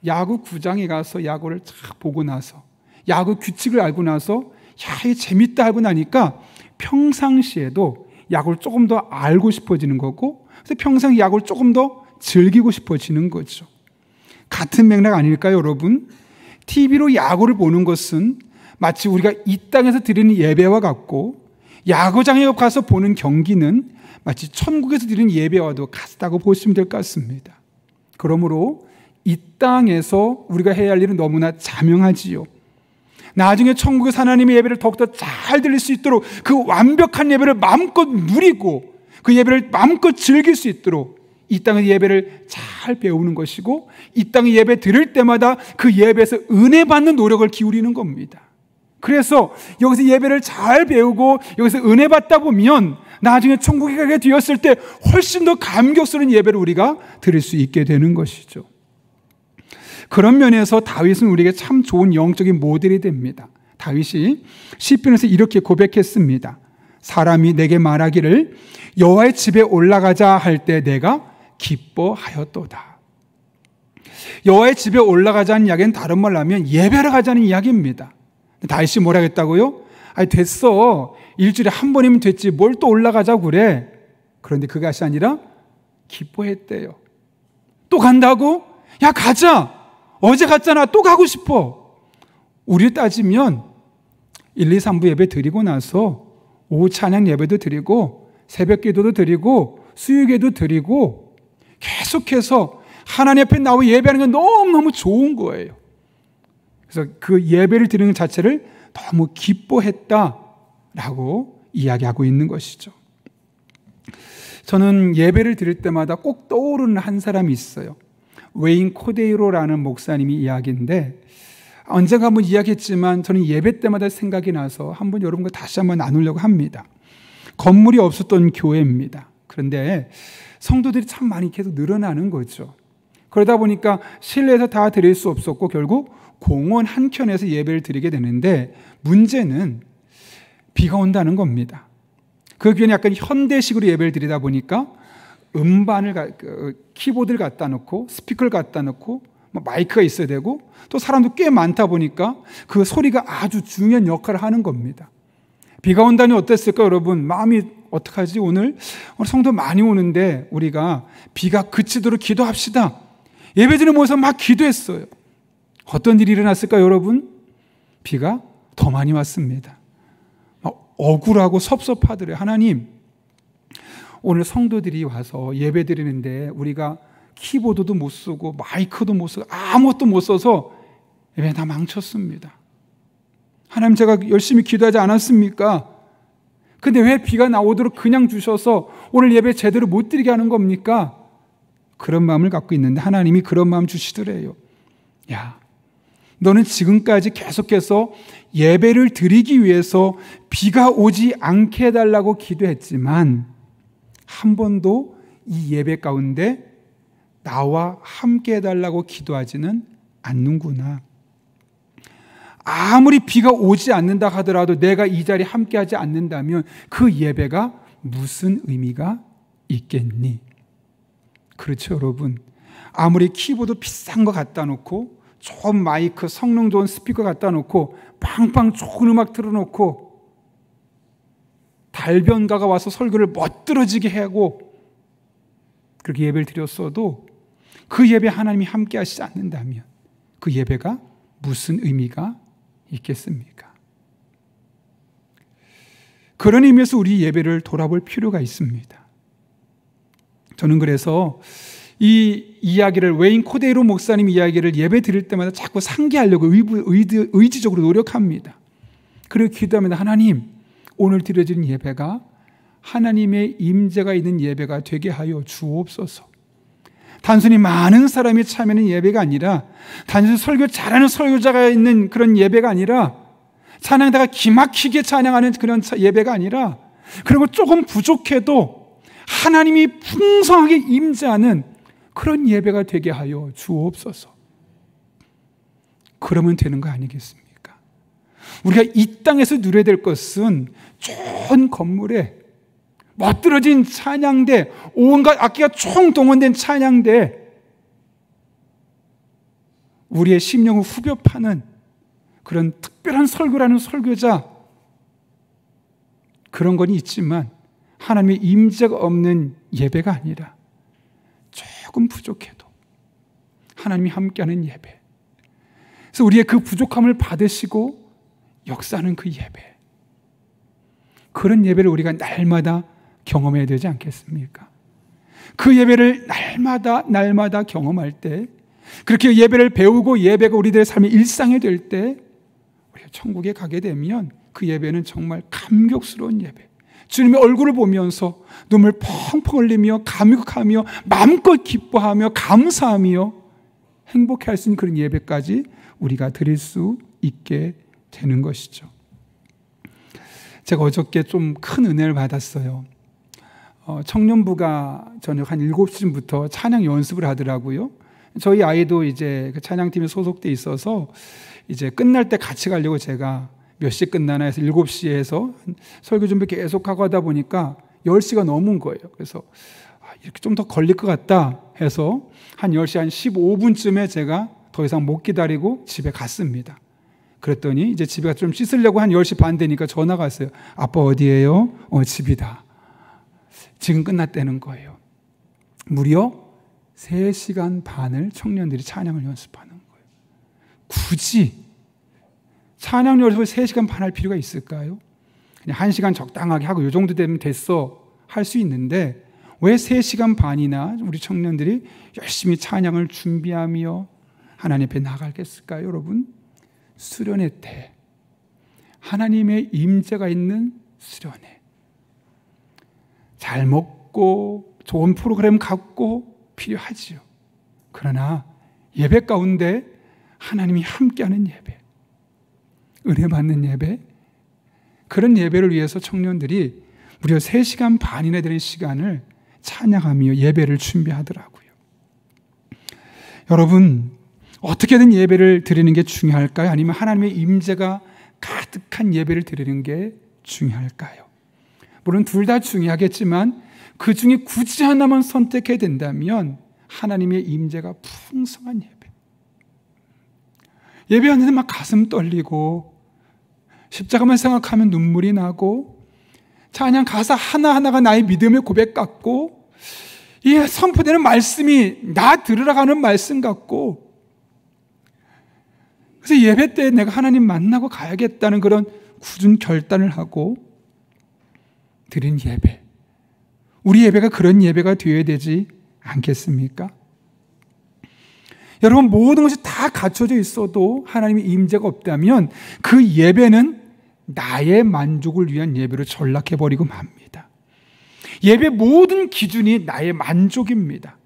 야구 구장에 가서 야구를 쫙 보고 나서 야구 규칙을 알고 나서 야, 이게 재밌다 하고 나니까 평상시에도 야구를 조금 더 알고 싶어지는 거고 그래서 평생 야구를 조금 더 즐기고 싶어지는 거죠. 같은 맥락 아닐까요, 여러분? TV로 야구를 보는 것은 마치 우리가 이 땅에서 드리는 예배와 같고 야구장에 가서 보는 경기는 마치 천국에서 드리는 예배와도 같다고 보시면 될 것 같습니다. 그러므로 이 땅에서 우리가 해야 할 일은 너무나 자명하지요. 나중에 천국에서 하나님의 예배를 더욱더 잘 드릴 수 있도록 그 완벽한 예배를 마음껏 누리고 그 예배를 마음껏 즐길 수 있도록 이 땅의 예배를 잘 배우는 것이고, 이 땅의 예배 드릴 때마다 그 예배에서 은혜 받는 노력을 기울이는 겁니다. 그래서 여기서 예배를 잘 배우고 여기서 은혜 받다 보면 나중에 천국에 가게 되었을 때 훨씬 더 감격스러운 예배를 우리가 드릴 수 있게 되는 것이죠. 그런 면에서 다윗은 우리에게 참 좋은 영적인 모델이 됩니다. 다윗이 시편에서 이렇게 고백했습니다. 사람이 내게 말하기를 여호와의 집에 올라가자 할 때 내가 기뻐하였도다. 여호와의 집에 올라가자는 이야기는 다른 말로 하면 예배를 가자는 이야기입니다. 다윗이 뭐라 했다고요? 아니 됐어, 일주일에 한 번이면 됐지 뭘 또 올라가자고 그래. 그런데 그것이 아니라 기뻐했대요. 또 간다고? 야 가자, 어제 갔잖아, 또 가고 싶어. 우리 따지면 1, 2, 3부 예배 드리고 나서 오후 찬양 예배도 드리고 새벽 기도도 드리고 수요예도 드리고 계속해서 하나님 앞에 나와 예배하는 건 너무너무 좋은 거예요. 그래서 그 예배를 드리는 자체를 너무 기뻐했다라고 이야기하고 있는 것이죠. 저는 예배를 드릴 때마다 꼭 떠오르는 한 사람이 있어요. 웨인 코데이로라는 목사님이 이야기인데, 언젠가 한번 이야기했지만 저는 예배 때마다 생각이 나서 한번 여러분과 다시 한번 나누려고 합니다. 건물이 없었던 교회입니다. 그런데 성도들이 참 많이 계속 늘어나는 거죠. 그러다 보니까 실내에서 다 드릴 수 없었고 결국 공원 한켠에서 예배를 드리게 되는데, 문제는 비가 온다는 겁니다. 그 교회는 약간 현대식으로 예배를 드리다 보니까 음반을 키보드를 갖다 놓고 스피커를 갖다 놓고 마이크가 있어야 되고 또 사람도 꽤 많다 보니까 그 소리가 아주 중요한 역할을 하는 겁니다. 비가 온다니 어땠을까 여러분? 마음이 어떡하지? 오늘 성도 많이 오는데 우리가 비가 그치도록 기도합시다. 예배전에 모여서 막 기도했어요. 어떤 일이 일어났을까 여러분? 비가 더 많이 왔습니다. 막 억울하고 섭섭하더래요. 하나님, 오늘 성도들이 와서 예배 드리는데 우리가 키보드도 못 쓰고 마이크도 못 쓰고 아무것도 못 써서 예배 다 망쳤습니다. 하나님, 제가 열심히 기도하지 않았습니까? 근데 왜 비가 나오도록 그냥 주셔서 오늘 예배 제대로 못 드리게 하는 겁니까? 그런 마음을 갖고 있는데 하나님이 그런 마음 주시더래요. 야, 너는 지금까지 계속해서 예배를 드리기 위해서 비가 오지 않게 해달라고 기도했지만 한 번도 이 예배 가운데 나와 함께 해달라고 기도하지는 않는구나. 아무리 비가 오지 않는다 하더라도 내가 이 자리에 함께 하지 않는다면 그 예배가 무슨 의미가 있겠니? 그렇죠 여러분. 아무리 키보드 비싼 거 갖다 놓고 좋은 마이크, 성능 좋은 스피커 갖다 놓고 빵빵 좋은 음악 틀어놓고 달변가가 와서 설교를 멋들어지게 하고 그렇게 예배를 드렸어도 그 예배 하나님이 함께 하시지 않는다면 그 예배가 무슨 의미가 있겠습니까? 그런 의미에서 우리 예배를 돌아볼 필요가 있습니다. 저는 그래서 이 이야기를, 웨인 코데이로 목사님 이야기를 예배 드릴 때마다 자꾸 상기하려고 의지적으로 노력합니다. 그리고 기도하면 하나님, 오늘 드려지는 예배가 하나님의 임재가 있는 예배가 되게 하여 주옵소서. 단순히 많은 사람이 참여하는 예배가 아니라, 단순히 설교 잘하는 설교자가 있는 그런 예배가 아니라, 찬양대가 기막히게 찬양하는 그런 예배가 아니라, 그리고 조금 부족해도 하나님이 풍성하게 임재하는 그런 예배가 되게 하여 주옵소서. 그러면 되는 거 아니겠습니까? 우리가 이 땅에서 누려야 될 것은 좋은 건물에 멋들어진 찬양대, 온갖 악기가 총동원된 찬양대, 우리의 심령을 후벼 파는 그런 특별한 설교라는 설교자, 그런 건 있지만 하나님의 임재가 없는 예배가 아니라 조금 부족해도 하나님이 함께하는 예배, 그래서 우리의 그 부족함을 받으시고 역사하는 그 예배, 그런 예배를 우리가 날마다 경험해야 되지 않겠습니까? 그 예배를 날마다 경험할 때 그렇게 예배를 배우고 예배가 우리들의 삶의 일상이 될 때 우리가 천국에 가게 되면 그 예배는 정말 감격스러운 예배, 주님의 얼굴을 보면서 눈물 펑펑 흘리며 감격하며 마음껏 기뻐하며 감사하며 행복해 할 수 있는 그런 예배까지 우리가 드릴 수 있게 되는 것이죠. 제가 어저께 좀 큰 은혜를 받았어요. 청년부가 저녁 한 7시쯤부터 찬양 연습을 하더라고요. 저희 아이도 이제 그 찬양팀에 소속돼 있어서 이제 끝날 때 같이 가려고 제가 몇 시에 끝나나 해서 7시에 해서 설교 준비 계속하고 하다 보니까 10시가 넘은 거예요. 그래서 이렇게 좀 더 걸릴 것 같다 해서 한 10시 한 15분쯤에 제가 더 이상 못 기다리고 집에 갔습니다. 그랬더니 이제 집에 가서 좀 씻으려고 한 10시 반 되니까 전화가 왔어요. 아빠 어디예요? 집이다. 지금 끝났다는 거예요. 무려 3시간 반을 청년들이 찬양을 연습하는 거예요. 굳이 찬양 연습을 3시간 반 할 필요가 있을까요? 그냥 1시간 적당하게 하고 이 정도 되면 됐어 할 수 있는데 왜 3시간 반이나 우리 청년들이 열심히 찬양을 준비하며 하나님 앞에 나가겠을까요? 여러분, 수련회 때 하나님의 임재가 있는 수련회, 잘 먹고 좋은 프로그램 갖고 필요하지요. 그러나 예배 가운데 하나님이 함께하는 예배, 은혜 받는 예배, 그런 예배를 위해서 청년들이 무려 3시간 반이나 되는 시간을 찬양하며 예배를 준비하더라고요. 여러분, 어떻게든 예배를 드리는 게 중요할까요? 아니면 하나님의 임재가 가득한 예배를 드리는 게 중요할까요? 물론 둘 다 중요하겠지만 그 중에 굳이 하나만 선택해야 된다면 하나님의 임재가 풍성한 예배. 예배하는데 막 가슴 떨리고 십자가만 생각하면 눈물이 나고 찬양 가사 하나하나가 나의 믿음의 고백 같고 이 선포되는 말씀이 나 들으러 가는 말씀 같고 그래서 예배 때 내가 하나님 만나고 가야겠다는 그런 굳은 결단을 하고 드린 예배, 우리 예배가 그런 예배가 되어야 되지 않겠습니까? 여러분, 모든 것이 다 갖춰져 있어도 하나님의 임재가 없다면 그 예배는 나의 만족을 위한 예배로 전락해버리고 맙니다. 예배 모든 기준이 나의 만족입니다.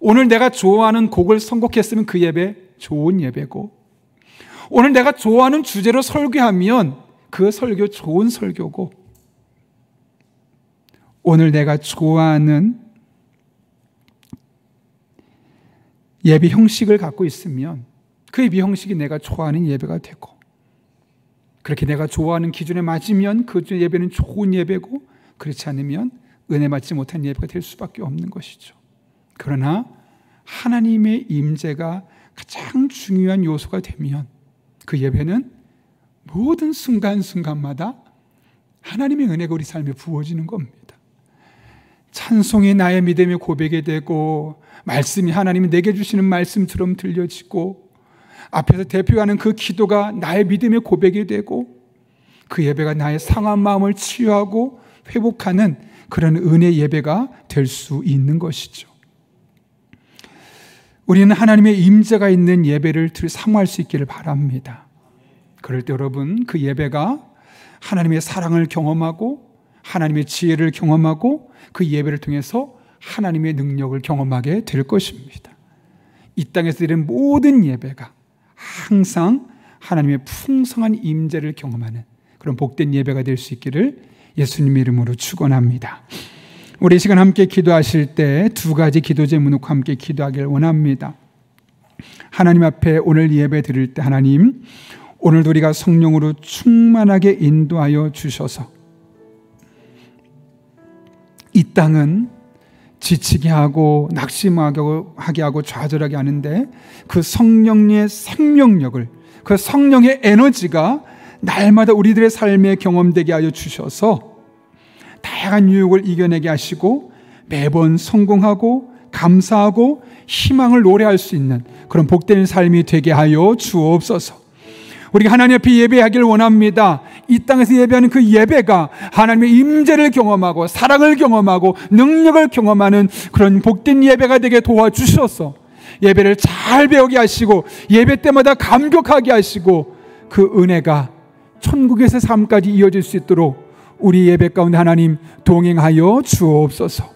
오늘 내가 좋아하는 곡을 선곡했으면 그 예배 좋은 예배고, 오늘 내가 좋아하는 주제로 설교하면 그 설교 좋은 설교고, 오늘 내가 좋아하는 예배 형식을 갖고 있으면 그 예배 형식이 내가 좋아하는 예배가 되고, 그렇게 내가 좋아하는 기준에 맞으면 그 예배는 좋은 예배고, 그렇지 않으면 은혜 받지 못한 예배가 될 수밖에 없는 것이죠. 그러나 하나님의 임재가 가장 중요한 요소가 되면 그 예배는 모든 순간순간마다 하나님의 은혜가 우리 삶에 부어지는 겁니다. 찬송이 나의 믿음의 고백이 되고, 말씀이 하나님이 내게 주시는 말씀처럼 들려지고, 앞에서 대표하는 그 기도가 나의 믿음의 고백이 되고, 그 예배가 나의 상한 마음을 치유하고 회복하는 그런 은혜 예배가 될 수 있는 것이죠. 우리는 하나님의 임재가 있는 예배를 사모할 수 있기를 바랍니다. 그럴 때 여러분, 그 예배가 하나님의 사랑을 경험하고 하나님의 지혜를 경험하고 그 예배를 통해서 하나님의 능력을 경험하게 될 것입니다. 이 땅에서 드리는 모든 예배가 항상 하나님의 풍성한 임재를 경험하는 그런 복된 예배가 될 수 있기를 예수님의 이름으로 축원합니다. 우리 이 시간 함께 기도하실 때 두 가지 기도 제목 놓고 함께 기도하길 원합니다. 하나님 앞에 오늘 예배 드릴 때, 하나님, 오늘도 우리가 성령으로 충만하게 인도하여 주셔서 이 땅은 지치게 하고 낙심하게 하고 좌절하게 하는데, 그 성령의 생명력을, 그 성령의 에너지가 날마다 우리들의 삶에 경험되게 하여 주셔서 다양한 유혹을 이겨내게 하시고 매번 성공하고 감사하고 희망을 노래할 수 있는 그런 복된 삶이 되게 하여 주옵소서. 우리가 하나님 앞에 예배하기를 원합니다. 이 땅에서 예배하는 그 예배가 하나님의 임재를 경험하고 사랑을 경험하고 능력을 경험하는 그런 복된 예배가 되게 도와주셔서 예배를 잘 배우게 하시고 예배 때마다 감격하게 하시고 그 은혜가 천국에서 삶까지 이어질 수 있도록 우리 예배 가운데 하나님 동행하여 주옵소서.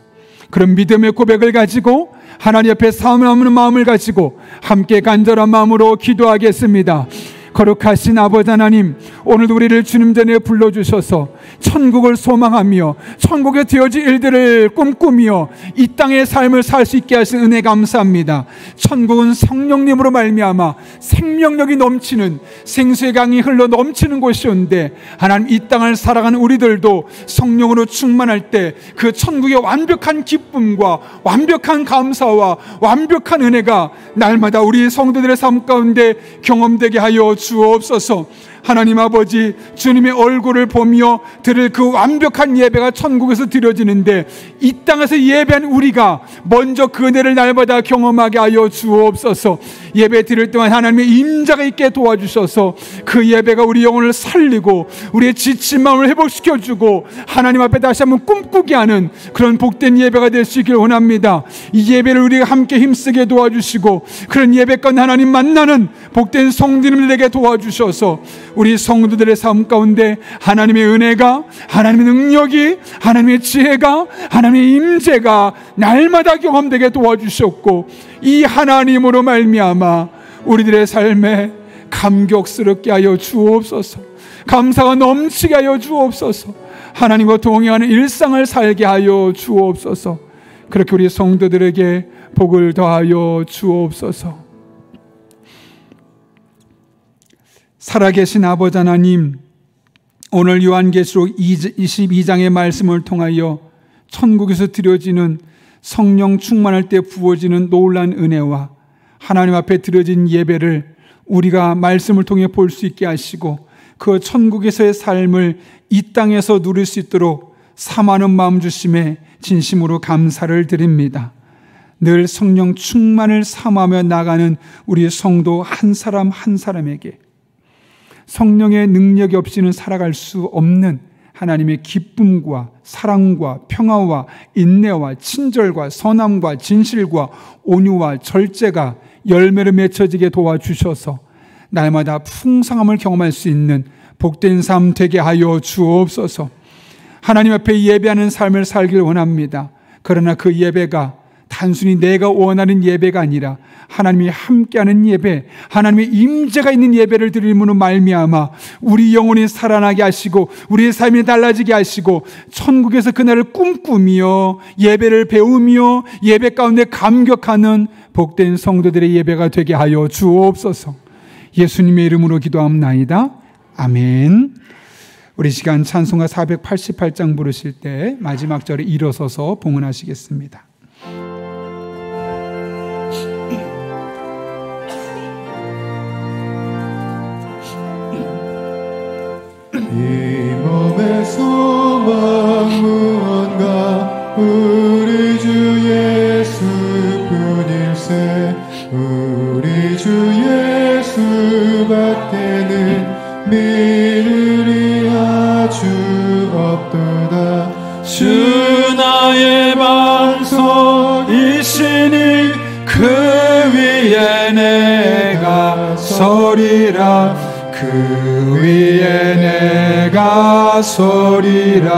그런 믿음의 고백을 가지고 하나님 앞에 사모하는 마음을 가지고 함께 간절한 마음으로 기도하겠습니다. 거룩하신 아버지 하나님, 오늘도 우리를 주님 전에 불러주셔서 천국을 소망하며 천국에 되어질 일들을 꿈꾸며 이 땅의 삶을 살 수 있게 하신 은혜 감사합니다. 천국은 성령님으로 말미암아 생명력이 넘치는 생수의 강이 흘러 넘치는 곳이었는데 하나님, 이 땅을 살아가는 우리들도 성령으로 충만할 때 그 천국의 완벽한 기쁨과 완벽한 감사와 완벽한 은혜가 날마다 우리 성도들의 삶 가운데 경험되게 하여 주옵소서. 하나님 아버지, 주님의 얼굴을 보며 드릴 그 완벽한 예배가 천국에서 드려지는데 이 땅에서 예배한 우리가 먼저 그 은혜를 날마다 경험하게 하여 주옵소서. 예배 드릴 동안 하나님의 임재가 있게 도와주셔서 그 예배가 우리 영혼을 살리고 우리의 지친 마음을 회복시켜주고 하나님 앞에 다시 한번 꿈꾸게 하는 그런 복된 예배가 될 수 있기를 원합니다. 이 예배를 우리가 함께 힘쓰게 도와주시고 그런 예배권 하나님 만나는 복된 성도님을 내게 도와주셔서 우리 성도들의 삶 가운데 하나님의 은혜가, 하나님의 능력이, 하나님의 지혜가, 하나님의 임재가 날마다 경험되게 도와주셨고 이 하나님으로 말미암아 우리들의 삶에 감격스럽게 하여 주옵소서. 감사가 넘치게 하여 주옵소서. 하나님과 동행하는 일상을 살게 하여 주옵소서. 그렇게 우리 성도들에게 복을 더하여 주옵소서. 살아계신 아버지 하나님, 오늘 요한계시록 22장의 말씀을 통하여 천국에서 드려지는 성령 충만할 때 부어지는 놀라운 은혜와 하나님 앞에 드려진 예배를 우리가 말씀을 통해 볼 수 있게 하시고 그 천국에서의 삶을 이 땅에서 누릴 수 있도록 사모하는 마음 주심에 진심으로 감사를 드립니다. 늘 성령 충만을 사모하며 나가는 우리 성도 한 사람 한 사람에게 성령의 능력이 없이는 살아갈 수 없는 하나님의 기쁨과 사랑과 평화와 인내와 친절과 선함과 진실과 온유와 절제가 열매를 맺혀지게 도와주셔서 날마다 풍성함을 경험할 수 있는 복된 삶 되게 하여 주옵소서. 하나님 앞에 예배하는 삶을 살길 원합니다. 그러나 그 예배가 단순히 내가 원하는 예배가 아니라 하나님이 함께하는 예배, 하나님의 임재가 있는 예배를 드림으로 말미암아 우리 영혼이 살아나게 하시고 우리의 삶이 달라지게 하시고 천국에서 그날을 꿈꾸며 예배를 배우며 예배 가운데 감격하는 복된 성도들의 예배가 되게 하여 주옵소서. 예수님의 이름으로 기도합나이다. 아멘. 우리 시간 찬송가 488장 부르실 때 마지막 절에 일어서서 봉헌하시겠습니다. 이 몸의 소망 무언가 우리 주 예수뿐일세. 우리 주 예수밖에는 믿으리 아주 없도다. 주 나의 반석이시니 그 위에 내가 서리라. 그 위에 내가 서리라.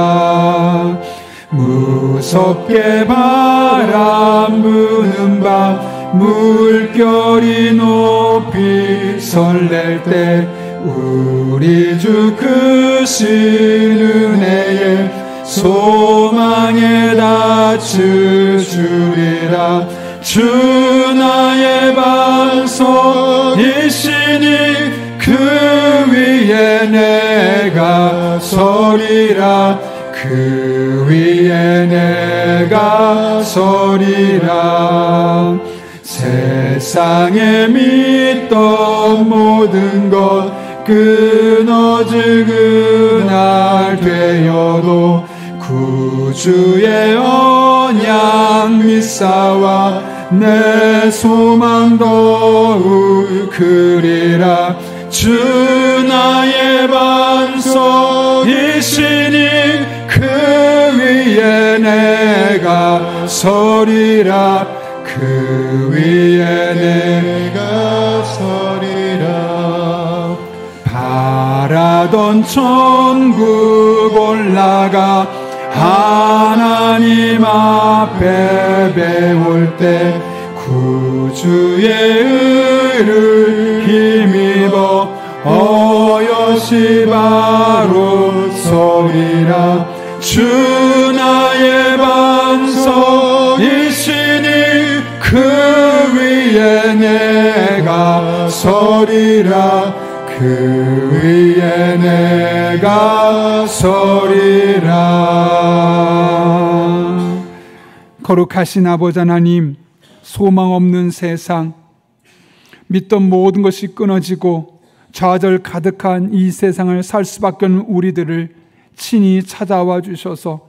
무섭게 바람 부는 밤 물결이 높이 설렐 때 우리 주 크신 은혜에 소망에 닫혀주리라. 주 나의 반석이시니 그 위에 내가 서리라. 그 위에 내가 서리라. 세상에 믿던 모든 것 끊어질 그날 되어도 구주의 언약 믿사와 내 소망 더욱 크리라. 주 나의 반석이시니 그 위에 내가 서리라. 그 위에 가던 천국 올라가 하나님 앞에 배울 때 구주의 의를 힘입어 어여시 바로 서리라. 주 나의 반석이시니 그 위에 내가 서리라. 그 위에 내가 서리라. 거룩하신 아버지 하나님, 소망 없는 세상, 믿던 모든 것이 끊어지고 좌절 가득한 이 세상을 살 수밖에 없는 우리들을 친히 찾아와 주셔서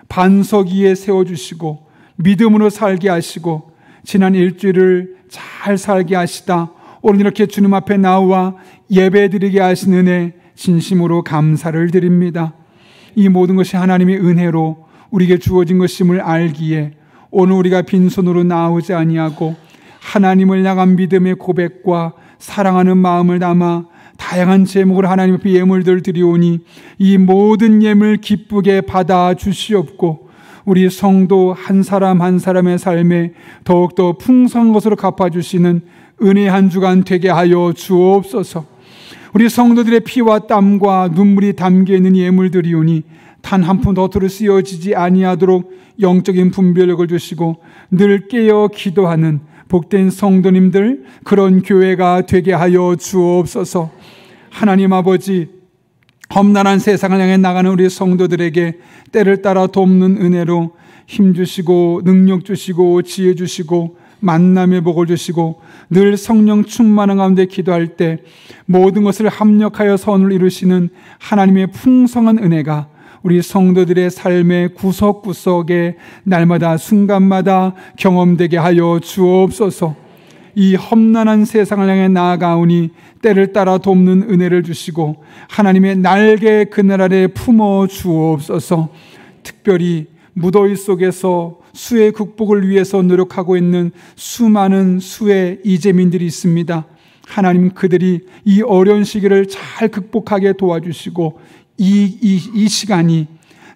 반석 위에 세워주시고 믿음으로 살게 하시고 지난 일주일을 잘 살게 하시다 오늘 이렇게 주님 앞에 나와 예배드리게 하신 은혜 진심으로 감사를 드립니다. 이 모든 것이 하나님의 은혜로 우리에게 주어진 것임을 알기에 오늘 우리가 빈손으로 나오지 아니하고 하나님을 향한 믿음의 고백과 사랑하는 마음을 담아 다양한 제목으로 하나님 앞에 예물들 드리오니 이 모든 예물 기쁘게 받아 주시옵고 우리 성도 한 사람 한 사람의 삶에 더욱더 풍성한 것으로 갚아주시는 은혜 한 주간 되게 하여 주옵소서. 우리 성도들의 피와 땀과 눈물이 담겨있는 예물들이오니 단 한 푼 더러 쓰여지지 아니하도록 영적인 분별력을 주시고 늘 깨어 기도하는 복된 성도님들, 그런 교회가 되게 하여 주옵소서. 하나님 아버지, 험난한 세상을 향해 나가는 우리 성도들에게 때를 따라 돕는 은혜로 힘 주시고 능력 주시고 지혜 주시고 만남의 복을 주시고 늘 성령 충만한 가운데 기도할 때 모든 것을 합력하여 선을 이루시는 하나님의 풍성한 은혜가 우리 성도들의 삶의 구석구석에 날마다 순간마다 경험되게 하여 주옵소서. 이 험난한 세상을 향해 나아가오니 때를 따라 돕는 은혜를 주시고 하나님의 날개 그늘 아래 품어 주옵소서. 특별히 무더위 속에서 수해 극복을 위해서 노력하고 있는 수많은 수해 이재민들이 있습니다. 하나님, 그들이 이 어려운 시기를 잘 극복하게 도와주시고 이 시간이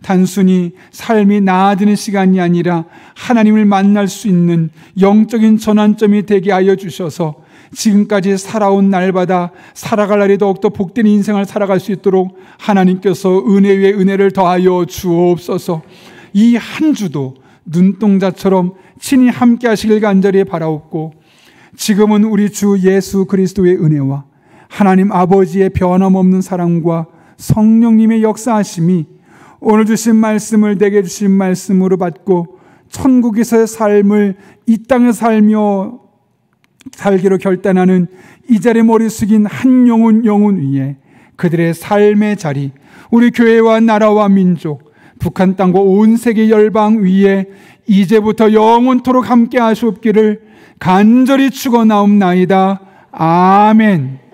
단순히 삶이 나아지는 시간이 아니라 하나님을 만날 수 있는 영적인 전환점이 되게 하여 주셔서 지금까지 살아온 날마다 살아갈 날이 더욱더 복된 인생을 살아갈 수 있도록 하나님께서 은혜 위에 은혜를 더하여 주옵소서. 이 한 주도 눈동자처럼 친히 함께 하시길 간절히 바라옵고 지금은 우리 주 예수 그리스도의 은혜와 하나님 아버지의 변함없는 사랑과 성령님의 역사하심이 오늘 주신 말씀을 내게 주신 말씀으로 받고 천국에서의 삶을 이 땅에 살며 살기로 결단하는 이 자리에 머리 숙인 한 영혼 위에 그들의 삶의 자리, 우리 교회와 나라와 민족, 북한 땅과 온 세계 열방 위에 이제부터 영원토록 함께 하시옵기를 간절히 축원하옵나이다. 아멘.